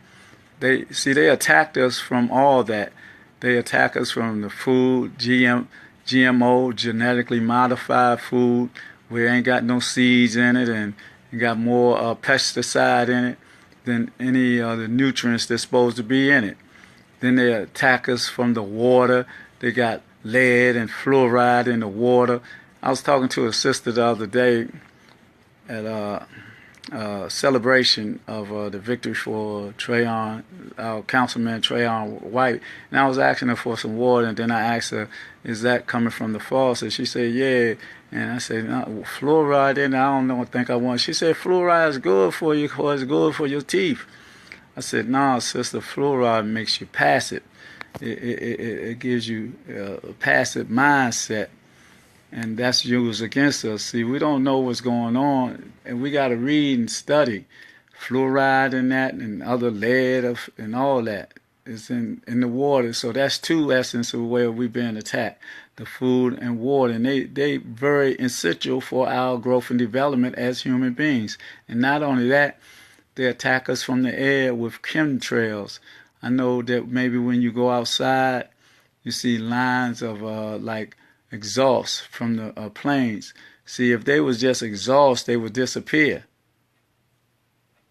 S1: They attacked us from all that. They attack us from the food, GMO, genetically modified food, where it ain't got no seeds in it and got more pesticide in it than any of the nutrients that's supposed to be in it. Then they attack us from the water. They got lead and fluoride in the water. I was talking to a sister the other day at a celebration of the victory for Trayon, our councilman Trayon White, and I was asking her for some water, and then I asked her, is that coming from the faucet? She said, yeah. And I said, no, fluoride in it, I don't think I want. She said, fluoride is good for you, because it's good for your teeth. I said, no, sister, fluoride makes you passive. It gives you a passive mindset, and that's used against us. See, we don't know what's going on, and we got to read and study. Fluoride and that, and other lead and all that is in the water. So that's two essences of where we've been attacked: the food and water. And they very essential for our growth and development as human beings. And not only that, they attack us from the air with chemtrails. I know that maybe when you go outside, you see lines of like exhaust from the planes. See, if they was just exhaust, they would disappear,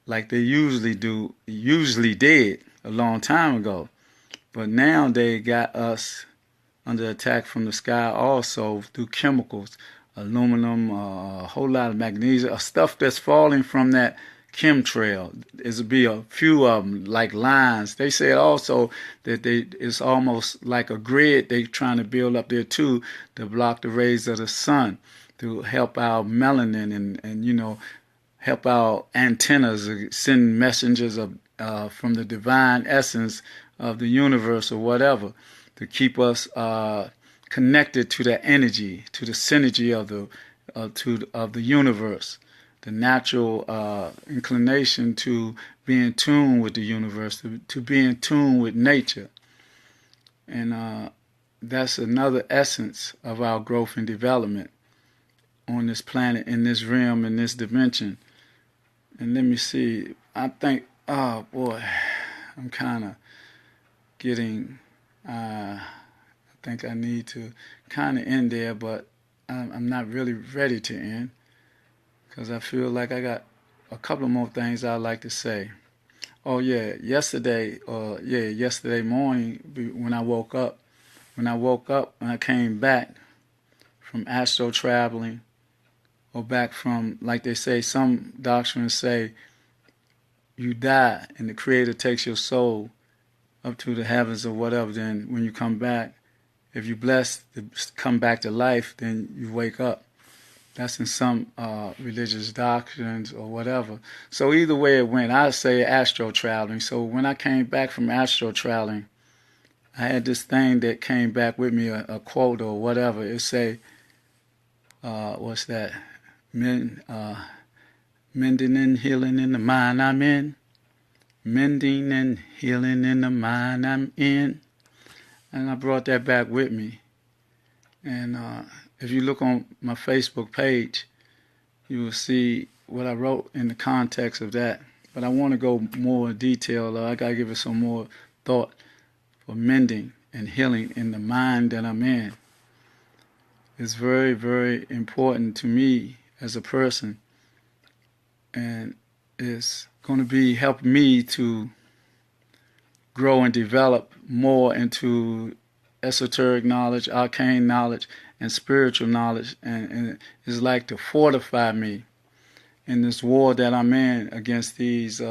S1: like they usually did a long time ago. But now they got us under attack from the sky also through chemicals, aluminum, a whole lot of magnesium, stuff that's falling from that chemtrail. There'll be a few of them, like lines. They said also that it's almost like a grid they trying to build up there too, to block the rays of the sun, to help our melanin and you know, help our antennas send messengers of from the divine essence of the universe or whatever, to keep us connected to that energy, to the synergy of the universe, the natural inclination to be in tune with the universe, to be in tune with nature. And that's another essence of our growth and development on this planet, in this realm, in this dimension. And let me see, I think, oh boy, I'm kind of getting, I think I need to kind of end there, but I'm not really ready to end because I feel like I got a couple more things I'd like to say. Oh yeah, yesterday morning when I woke up, when I came back from astro traveling, or back from, like they say, some doctrines say you die and the Creator takes your soul up to the heavens or whatever. Then when you come back, if you're blessed to come back to life, then you wake up. That's in some religious doctrines or whatever. So either way it went, I say astro traveling. So when I came back from astro traveling, I had this thing that came back with me, a quote or whatever. It say, what's that? Mending and healing in the mind I'm in. Mending and healing in the mind I'm in. And I brought that back with me. And if you look on my Facebook page, you will see what I wrote in the context of that. But I want to go more detail. I got to give it some more thought for mending and healing in the mind that I'm in. It's very, very important to me as a person. And it's going to be help me to grow and develop more into esoteric knowledge, arcane knowledge, and spiritual knowledge, and it's like to fortify me in this war that I'm in against these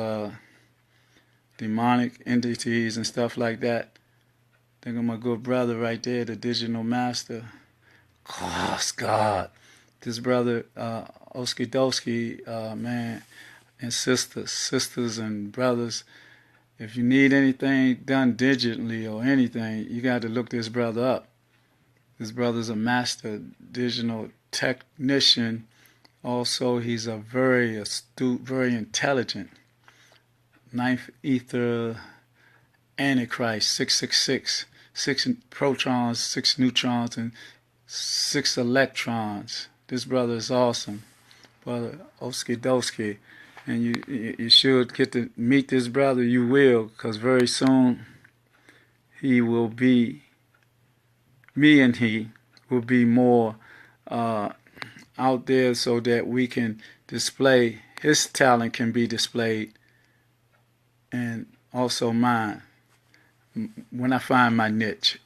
S1: demonic entities and stuff like that. I think of my good brother right there, the digital master. God. This brother, Oski Doski, man, and sisters and brothers, if you need anything done digitally or anything, you got to look this brother up. This brother's a master digital technician. Also, he's a very astute, very intelligent. Ninth ether Antichrist, 666, 6 protons, 6 neutrons, and 6 electrons. This brother is awesome. Brother Oski Doski. And you should get to meet this brother. You will, because very soon he will be, me and he will be more out there so that we can display, his talent can be displayed, and also mine, when I find my niche.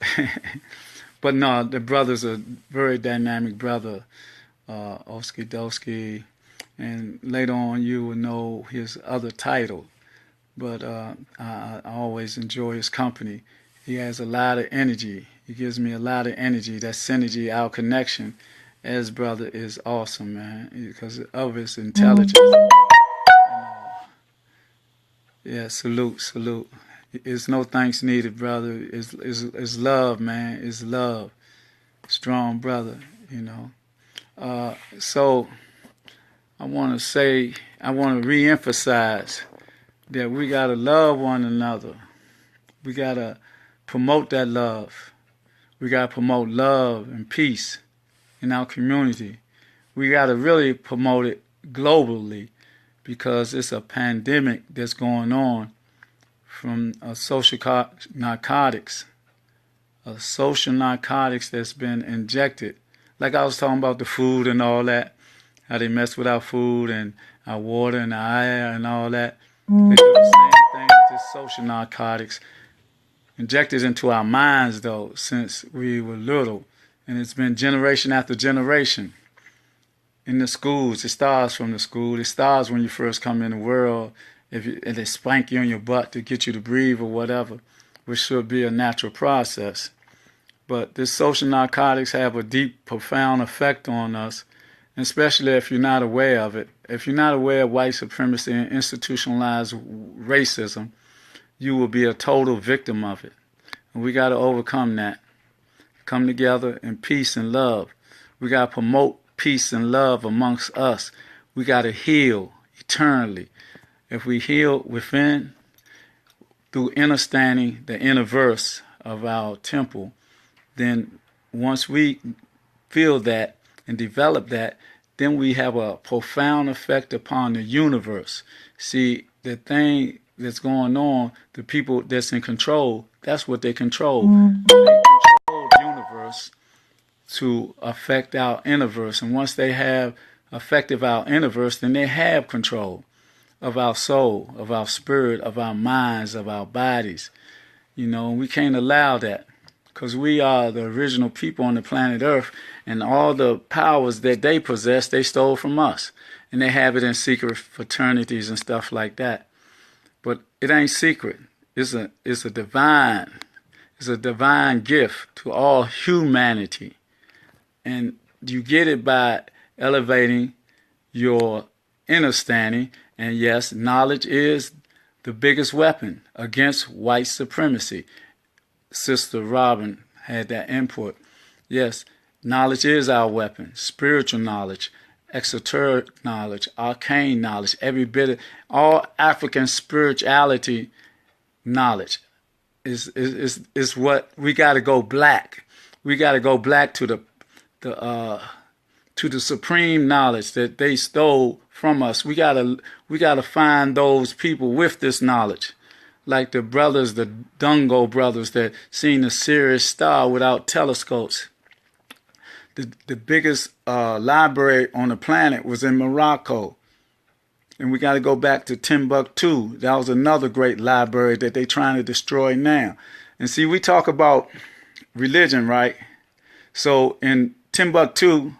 S1: But no, the brother's a very dynamic brother, Oski Doski. And later on you will know his other title. But I always enjoy his company. He has a lot of energy. He gives me a lot of energy. That synergy, our connection as brother is awesome, man, because of his intelligence. Yeah, salute. It's no thanks needed, brother. It's love, man. It's love. Strong brother, you know. So I want to re-emphasize that we got to love one another. We got to promote that love. We got to promote love and peace in our community. We got to really promote it globally because it's a pandemic that's going on from social narcotics. Social narcotics that's been injected. Like I was talking about the food and all that. How they mess with our food and our water and our air and all that. They do the same thing with this social narcotics. Injected into our minds, though, since we were little. And it's been generation after generation. In the schools, it starts from the school. It starts when you first come in the world. And they spank you on your butt to get you to breathe or whatever, which should be a natural process. But this social narcotics have a deep, profound effect on us, especially if you're not aware of it. If you're not aware of white supremacy and institutionalized racism, you will be a total victim of it. And we got to overcome that. Come together in peace and love. We got to promote peace and love amongst us. We got to heal eternally. If we heal within, through understanding the inner verse of our temple, then once we feel that and develop that, then we have a profound effect upon the universe. See, the thing that's going on, the people that's in control, that's what they control. They control the universe to affect our innerverse. And once they have affected our innerverse, then they have control of our soul, of our spirit, of our minds, of our bodies. You know, we can't allow that because we are the original people on the planet Earth, and all the powers that they possess, they stole from us. And they have it in secret fraternities and stuff like that. But it ain't secret. It's a divine gift to all humanity. And you get it by elevating your understanding. And yes, knowledge is the biggest weapon against white supremacy. Sister Robin had that input. Yes, knowledge is our weapon. Spiritual knowledge, exoteric knowledge, arcane knowledge, every bit of all African spirituality knowledge is what we got to go black. We got to go black to the supreme knowledge that they stole from us. We gotta find those people with this knowledge, like the brothers, the Dungo brothers that seen the Sirius star without telescopes. The biggest library on the planet was in Morocco. And we got to go back to Timbuktu. That was another great library that they're trying to destroy now. And see, we talk about religion, right? So in Timbuktu,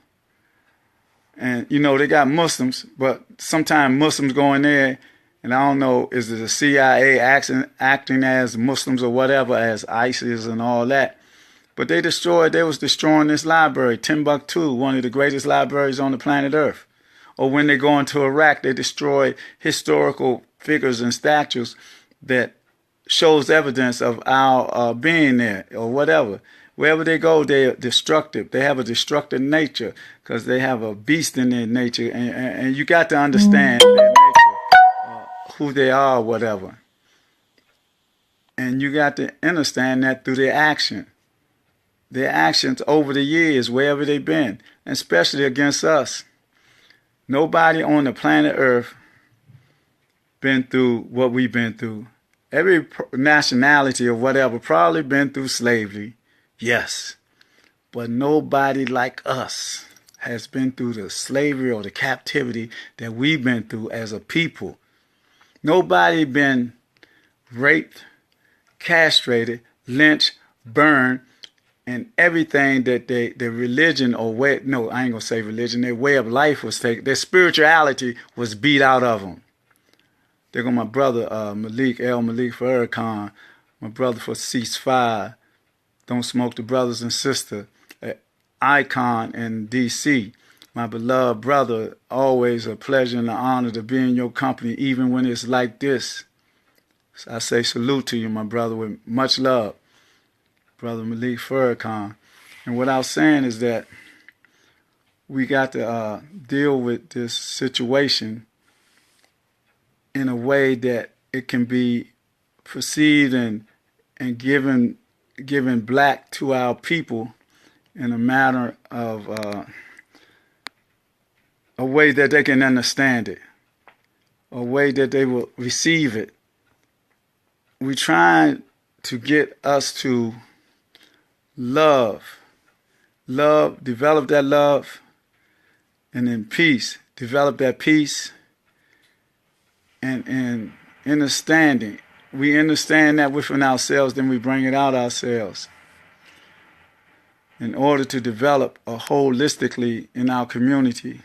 S1: and you know, they got Muslims, but sometimes Muslims go in there, and I don't know, is it the CIA acting as Muslims or whatever, as ISIS and all that. But they was destroying this library, Timbuktu, one of the greatest libraries on the planet Earth. Or when they go into Iraq, they destroy historical figures and statues that shows evidence of our being there or whatever. Wherever they go, they're destructive. They have a destructive nature because they have a beast in their nature. And you got to understand their nature, who they are or whatever. And you got to understand that through their action. Their actions over the years, wherever they've been, especially against us. Nobody on the planet Earth been through what we've been through. Every nationality or whatever probably been through slavery, yes. But nobody like us has been through the slavery or the captivity that we've been through as a people. Nobody been raped, castrated, lynched, burned, and everything that their religion or way, no, I ain't gonna say religion, their way of life was taken, their spirituality was beat out of them. There go my brother Malik Farrakhan, my brother for Ceasefire, Don't Smoke the Brothers and Sister, Icon in D.C. My beloved brother, always a pleasure and an honor to be in your company, even when it's like this. So I say salute to you, my brother, with much love. Brother Malik Farrakhan. And what I was saying is that we got to deal with this situation in a way that it can be perceived and given black to our people in a manner of a way that they can understand it, a way that they will receive it. We're trying to get us to love, develop that love, and then peace, develop that peace, and understanding. We understand that within ourselves, then we bring it out ourselves in order to develop holistically in our community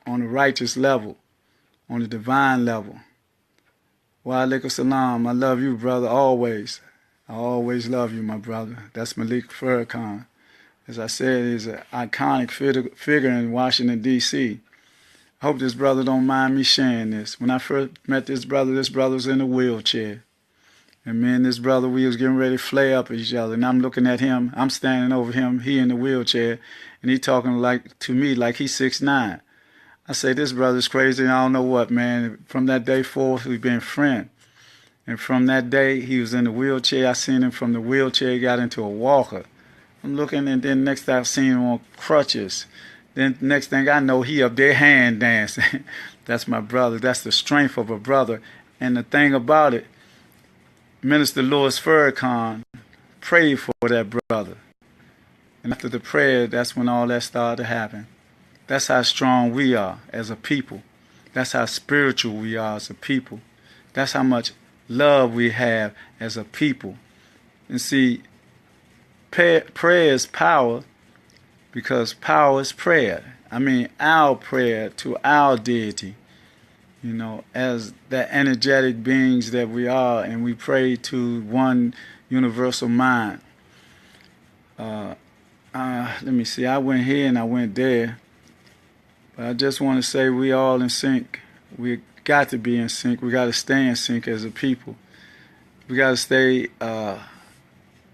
S1: on a righteous level, on a divine level. Wa alaikum salam. I love you, brother, always. I always love you, my brother. That's Malik Farrakhan. As I said, he's an iconic figure in Washington, D.C. I hope this brother don't mind me sharing this. When I first met this brother was in a wheelchair. And me and this brother, we was getting ready to flare up at each other. And I'm looking at him. I'm standing over him, he in the wheelchair. And he talking to me like he's 6'9". I say, this brother's crazy and I don't know what, man. From that day forth, we've been friends. And from that day, he was in the wheelchair. I seen him from the wheelchair, he got into a walker. I'm looking, and then next time I seen him on crutches. Then next thing I know, he up there hand dancing. That's my brother. That's the strength of a brother. And the thing about it, Minister Louis Farrakhan prayed for that brother. And after the prayer, that's when all that started to happen. That's how strong we are as a people. That's how spiritual we are as a people. That's how much love we have as a people. And see, prayer is power, because power is prayer. I mean, our prayer to our deity, as the energetic beings that we are, and we pray to one universal mind. Let me see, I went here and I went there, but I just want to say we all in sync. We got to be in sync. We got to stay in sync as a people. We got to stay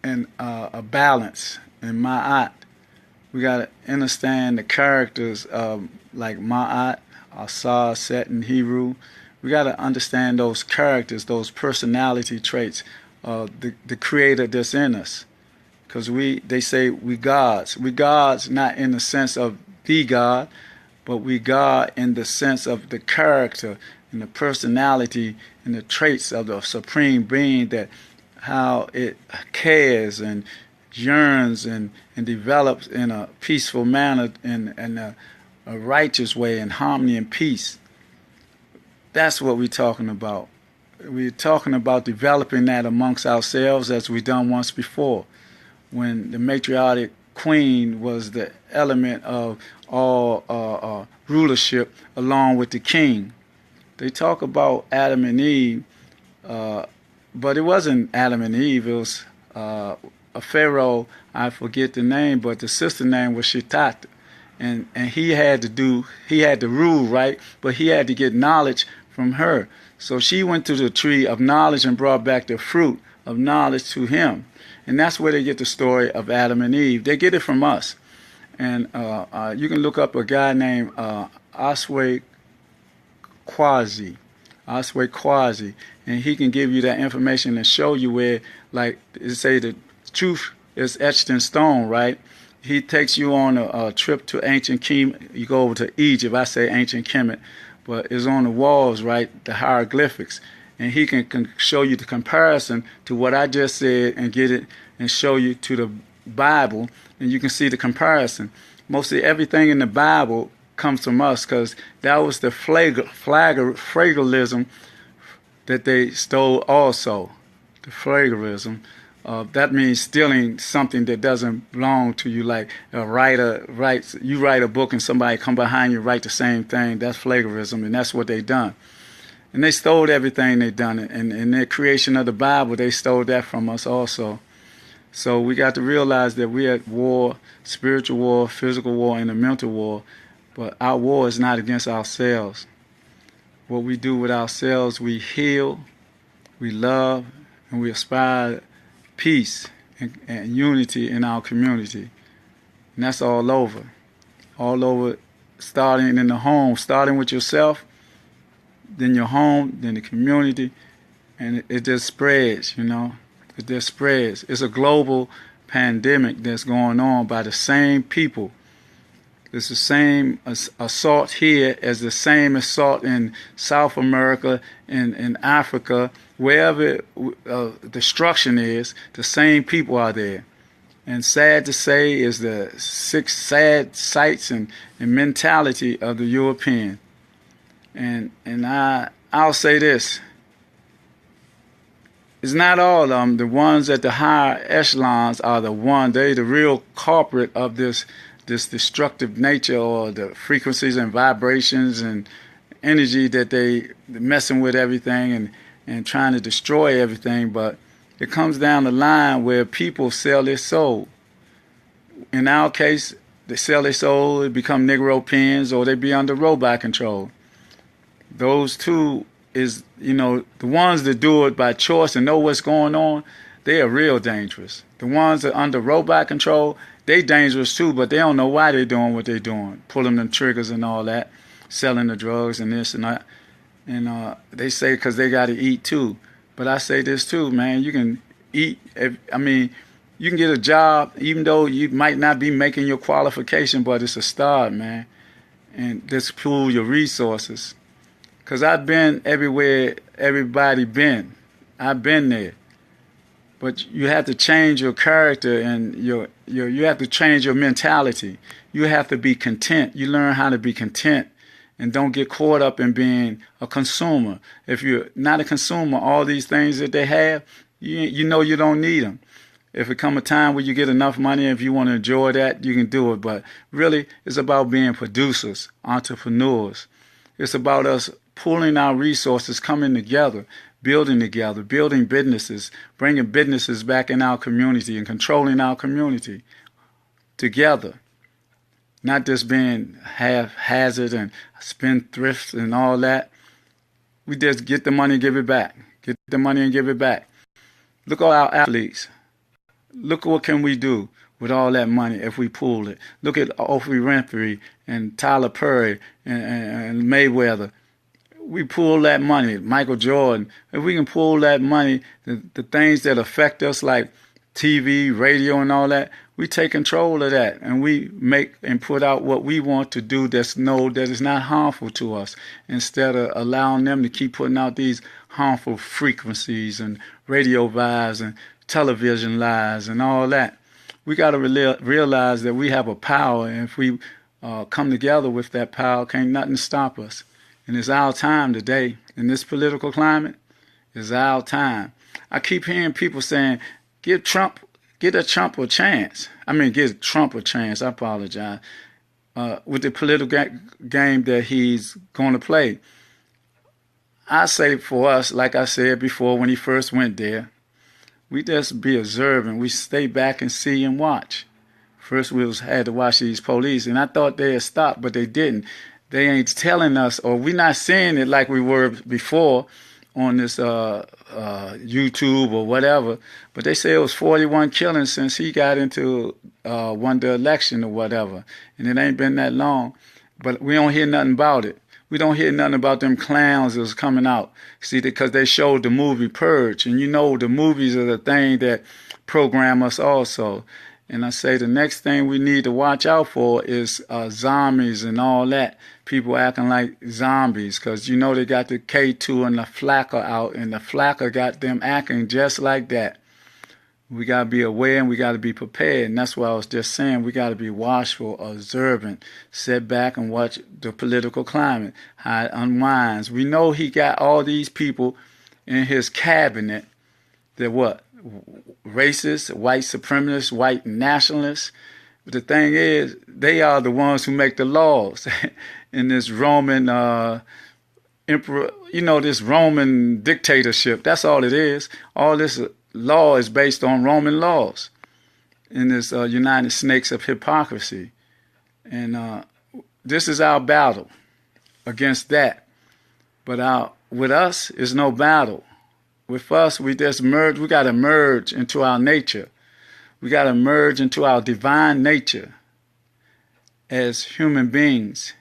S1: in a balance in Ma'at. We got to understand the characters of like Ma'at, Asar, Set, and Hebrew. We got to understand those characters, those personality traits, the creator that's in us. Because they say we gods. We gods not in the sense of the God, but we God in the sense of the character and the personality and the traits of the supreme being, that how it cares and yearns and develops in a peaceful manner, in a righteous way, in harmony and peace. That's what we're talking about. We're talking about developing that amongst ourselves, as we done once before, when the matriarchy queen was the element of all rulership along with the king. They talk about Adam and Eve, but it wasn't Adam and Eve. It was a pharaoh, I forget the name, but the sister name was Shitat. And he had to rule, right? But he had to get knowledge from her. So she went to the tree of knowledge and brought back the fruit of knowledge to him. And that's where they get the story of Adam and Eve. They get it from us. And you can look up a guy named Osway Quasi, and he can give you that information and show you where, like, they say the truth is etched in stone, right? He takes you on a trip to ancient Kemet. You go over to Egypt. I say ancient Kemet, but it's on the walls, right? The hieroglyphics. And he can show you the comparison to what I just said and get it and show you to the Bible, and you can see the comparison. Mostly everything in the Bible comes from us, because that was the flagalism that they stole also. The flagalism. That means stealing something that doesn't belong to you, like a writer writes, you write a book and somebody come behind you write the same thing. That's flagalism, and that's what they done. And they stole everything they done. And in their creation of the Bible, they stole that from us also. So we got to realize that we're at war, spiritual war, physical war, and a mental war. But our war is not against ourselves. What we do with ourselves, we heal, we love, and we aspire peace and unity in our community. And that's all over. All over, starting in the home, starting with yourself, then your home, then the community, and it just spreads, It just spreads. It's a global pandemic that's going on by the same people. It's the same assault here as the same assault in South America, in Africa, wherever destruction is, the same people are there. And sad to say is the six sad sights and mentality of the European. And I'll say this. It's not all of them. The ones at the higher echelons are they're the real culprit of this destructive nature, or the frequencies and vibrations and energy that they messing with everything and trying to destroy everything. But it comes down the line where people sell their soul. In our case, they sell their soul, they become Negro pens, or they be under robot control. Those two is, the ones that do it by choice and know what's going on, they are real dangerous. The ones that are under robot control, they dangerous too, but they don't know why they're doing what they're doing, pulling them triggers and all that, selling the drugs and this and that. And they say because they got to eat too. But I say this too, man, you can eat. You can get a job, even though you might not be making your qualification, but it's a start, man. And just pool your resources. Because I've been everywhere everybody been. I've been there. But you have to change your character and you have to change your mentality. You have to be content. You learn how to be content and don't get caught up in being a consumer. If you're not a consumer, all these things that they have, you know you don't need them. If it come a time where you get enough money, if you want to enjoy that, you can do it. But really, it's about being producers, entrepreneurs. It's about us pooling our resources, coming together, building businesses, bringing businesses back in our community and controlling our community together. Not just being haphazard and spendthrift and all that. We just get the money and give it back. Get the money and give it back. Look at our athletes. Look what can we do with all that money if we pool it. Look at Oprah Winfrey and Tyler Perry and Mayweather. We pool that money. Michael Jordan. If we can pool that money, the things that affect us like TV, radio, and all that, we take control of that and we make and put out what we want to do that is not harmful to us, instead of allowing them to keep putting out these harmful frequencies and radio vibes and television lies and all that. We got to realize that we have a power, and if we come together with that power, can't nothing stop us. And it's our time today in this political climate. It's our time. I keep hearing people saying, Give Trump a chance. Give Trump a chance. I apologize. With the political game that he's going to play. I say for us, like I said before when he first went there, we just be observant. We stay back and see and watch. First we had to watch these police, and I thought they had stopped, but they didn't. They ain't telling us, or we're not seeing it like we were before on this YouTube or whatever. But they say it was 41 killings since he got into won the election or whatever. And it ain't been that long. But we don't hear nothing about it. We don't hear nothing about them clowns that was coming out. See, because they showed the movie Purge. And you know the movies are the thing that program us also. And I say the next thing we need to watch out for is zombies and all that. People acting like zombies, because you know they got the K2 and the Flacker out, and the Flacker got them acting just like that. We got to be aware and we got to be prepared. And that's what I was just saying. We got to be watchful, observant, sit back and watch the political climate, how it unwinds. We know he got all these people in his cabinet that what? Racist, white supremacists, white nationalists. But the thing is, they are the ones who make the laws in this Roman emperor, this Roman dictatorship. That's all it is. All this law is based on Roman laws in this United Snakes of hypocrisy. And this is our battle against that. But with us is no battle. With us, we just merge. We got to merge into our nature. We got to merge into our divine nature as human beings,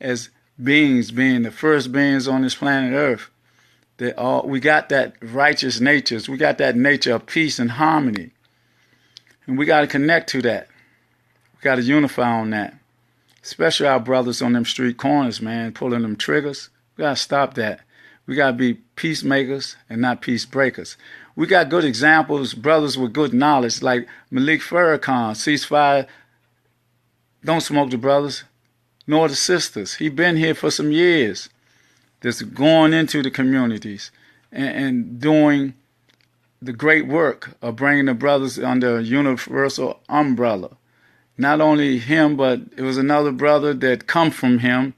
S1: as beings being the first beings on this planet Earth. We got that righteous natures. We got that nature of peace and harmony. And we got to connect to that. We got to unify on that. Especially our brothers on them street corners, man, pulling them triggers. We got to stop that. We got to be peacemakers and not peace breakers. We got good examples, brothers with good knowledge, like Malik Farrakhan, ceasefire, don't smoke the brothers, nor the sisters. He been here for some years, just going into the communities and doing the great work of bringing the brothers under a universal umbrella. Not only him, but it was another brother that come from him,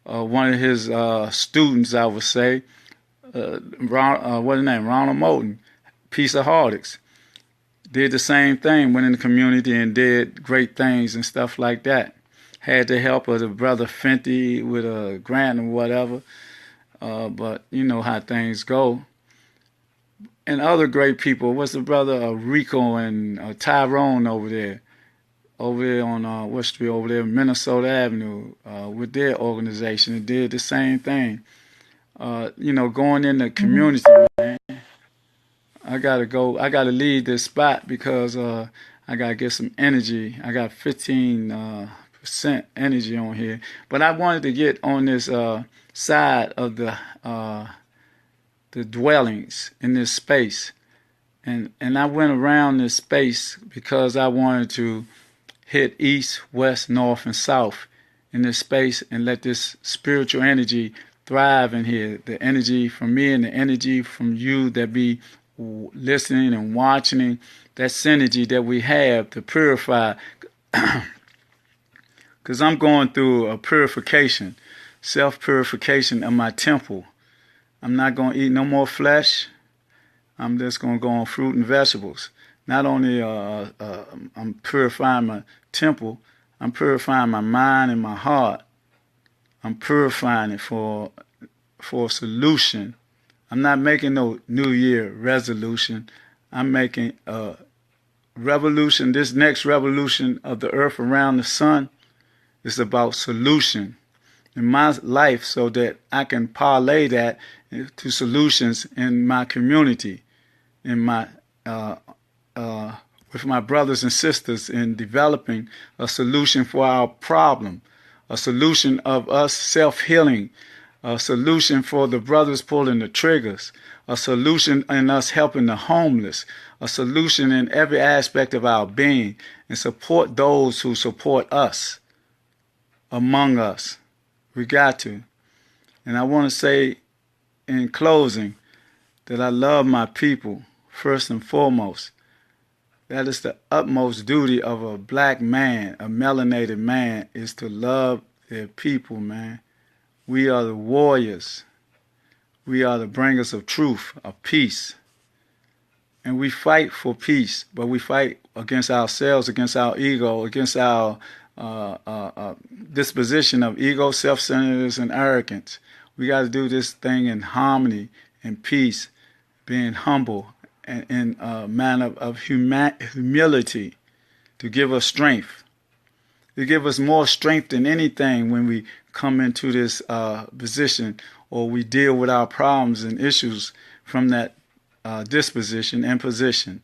S1: one of his students, I would say, what's his name, Ronald Moulton, Peace of Heartaches, did the same thing, went in the community and did great things and stuff like that. Had the help of the brother Fenty with a grant or whatever, but you know how things go. And other great people, what's the brother Rico and Tyrone over there on West Street, over there, Minnesota Avenue, with their organization, and did the same thing. Going in the community, man. I gotta leave this spot because I gotta get some energy. I got 15 percent energy on here. But I wanted to get on this side of the dwellings in this space. And I went around this space because I wanted to hit east, west, north, and south in this space and let this spiritual energy thrive in here. The energy from me and the energy from you that be listening and watching, that synergy that we have to purify. Because I'm going through a purification, self-purification of my temple. I'm not going to eat no more flesh. I'm just going to go on fruit and vegetables. Not only I'm purifying my temple, I'm purifying my mind and my heart. I'm purifying it for a solution. I'm not making no New Year resolution. I'm making a revolution. This next revolution of the earth around the sun is about solution in my life so that I can parlay that to solutions in my community, in my with my brothers and sisters in developing a solution for our problem, a solution of us self-healing, a solution for the brothers pulling the triggers, a solution in us helping the homeless, a solution in every aspect of our being, and support those who support us among us. We got to. And I want to say in closing that I love my people first and foremost. That is the utmost duty of a black man, a melanated man, is to love their people, man. We are the warriors. We are the bringers of truth, of peace. And we fight for peace, but we fight against ourselves, against our ego, against our disposition of ego, self-centeredness, and arrogance. We got to do this thing in harmony, in peace, being humble, and in a manner of humility to give us strength, to give us more strength than anything when we come into this position or we deal with our problems and issues from that disposition and position.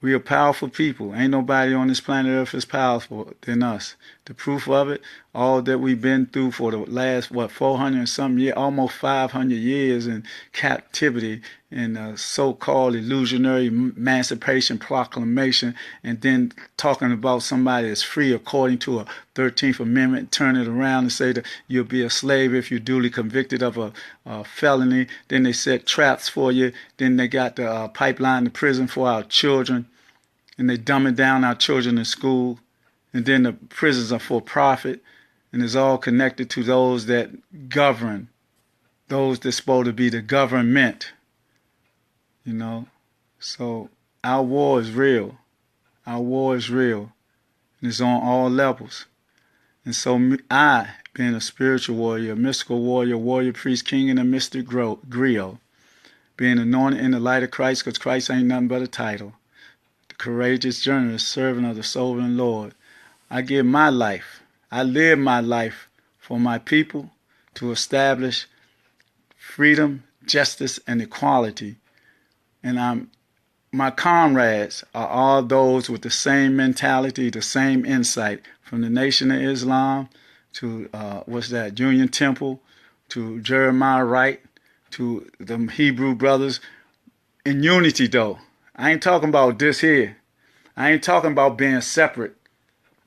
S1: We are powerful people. Ain't nobody on this planet Earth is powerful than us. The proof of it, all that we've been through for the last, 400 and some years, almost 500 years in captivity in a so-called illusionary emancipation proclamation, and then talking about somebody that's free according to a 13th Amendment, turn it around and say that you'll be a slave if you're duly convicted of a felony. Then they set traps for you. Then they got the pipeline to prison for our children, and they dumbing down our children in school. And then the prisons are for profit, and it's all connected to those that govern, those that's supposed to be the government, you know. So our war is real. Our war is real, and it's on all levels. And so I, being a spiritual warrior, a mystical warrior, warrior priest, king, and a mystic griot, being anointed in the light of Christ, because Christ ain't nothing but a title, the courageous journalist, servant of the sovereign Lord, I give my life, I live my life for my people to establish freedom, justice, and equality. And my comrades are all those with the same mentality, the same insight, from the Nation of Islam to, Union Temple, to Jeremiah Wright, to the Hebrew brothers. In unity, though. I ain't talking about this here. I ain't talking about being separate.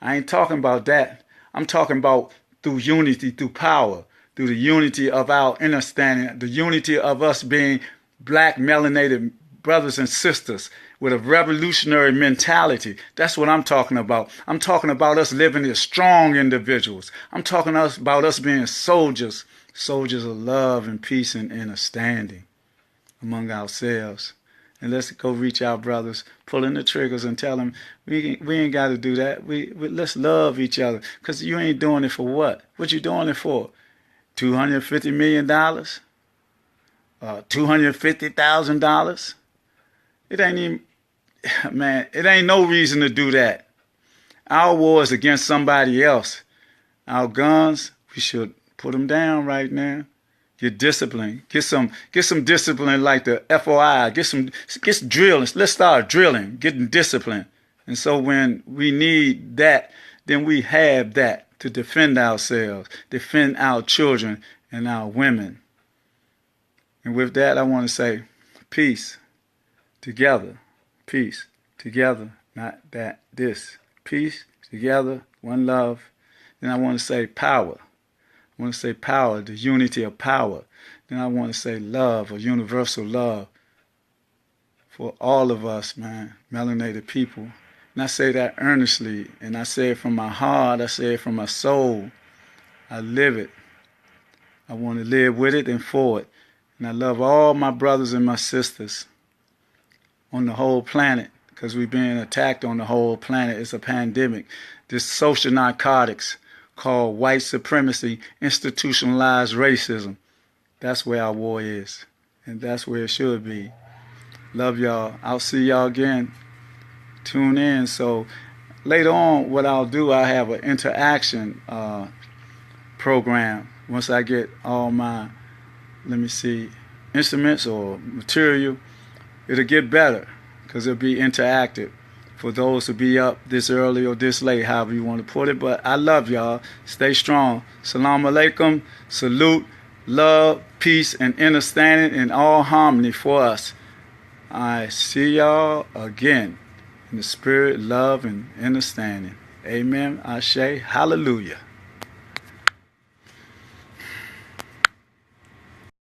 S1: I ain't talking about that. I'm talking about through unity, through power, through the unity of our understanding, the unity of us being black melanated brothers and sisters with a revolutionary mentality. That's what I'm talking about. I'm talking about us living as strong individuals. I'm talking about us being soldiers, soldiers of love and peace and understanding among ourselves. And let's go reach our brothers, pulling the triggers and tell them, we ain't got to do that. Let's love each other. Because you ain't doing it for what? What you doing it for? $250 million? $250,000? It ain't even, man, it ain't no reason to do that. Our war is against somebody else. Our guns, we should put them down right now. Get discipline. Get some discipline like the FOI. Get drilling. Let's start drilling, getting discipline. And so when we need that, then we have that to defend ourselves, defend our children and our women. And with that, I want to say peace together. Peace together, not that, this. Peace together, one love. Then I want to say power. I want to say power, the unity of power. Then I want to say love, a universal love for all of us, man, melanated people. And I say that earnestly, and I say it from my heart, I say it from my soul. I live it. I want to live with it and for it. And I love all my brothers and my sisters on the whole planet, because we're being attacked on the whole planet. It's a pandemic. This social narcotics called white supremacy, institutionalized racism. That's where our war is. And that's where it should be. Love y'all. I'll see y'all again. Tune in. So later on, what I'll do, I have an interaction program. Once I get all my, instruments or material, it'll get better because it'll be interactive for those to be up this early or this late, however you want to put it. But I love y'all. Stay strong. Salam alaikum. Salute, love, peace, and understanding and all harmony for us. I see y'all again in the spirit, love, and understanding. Amen. Ashe. Hallelujah.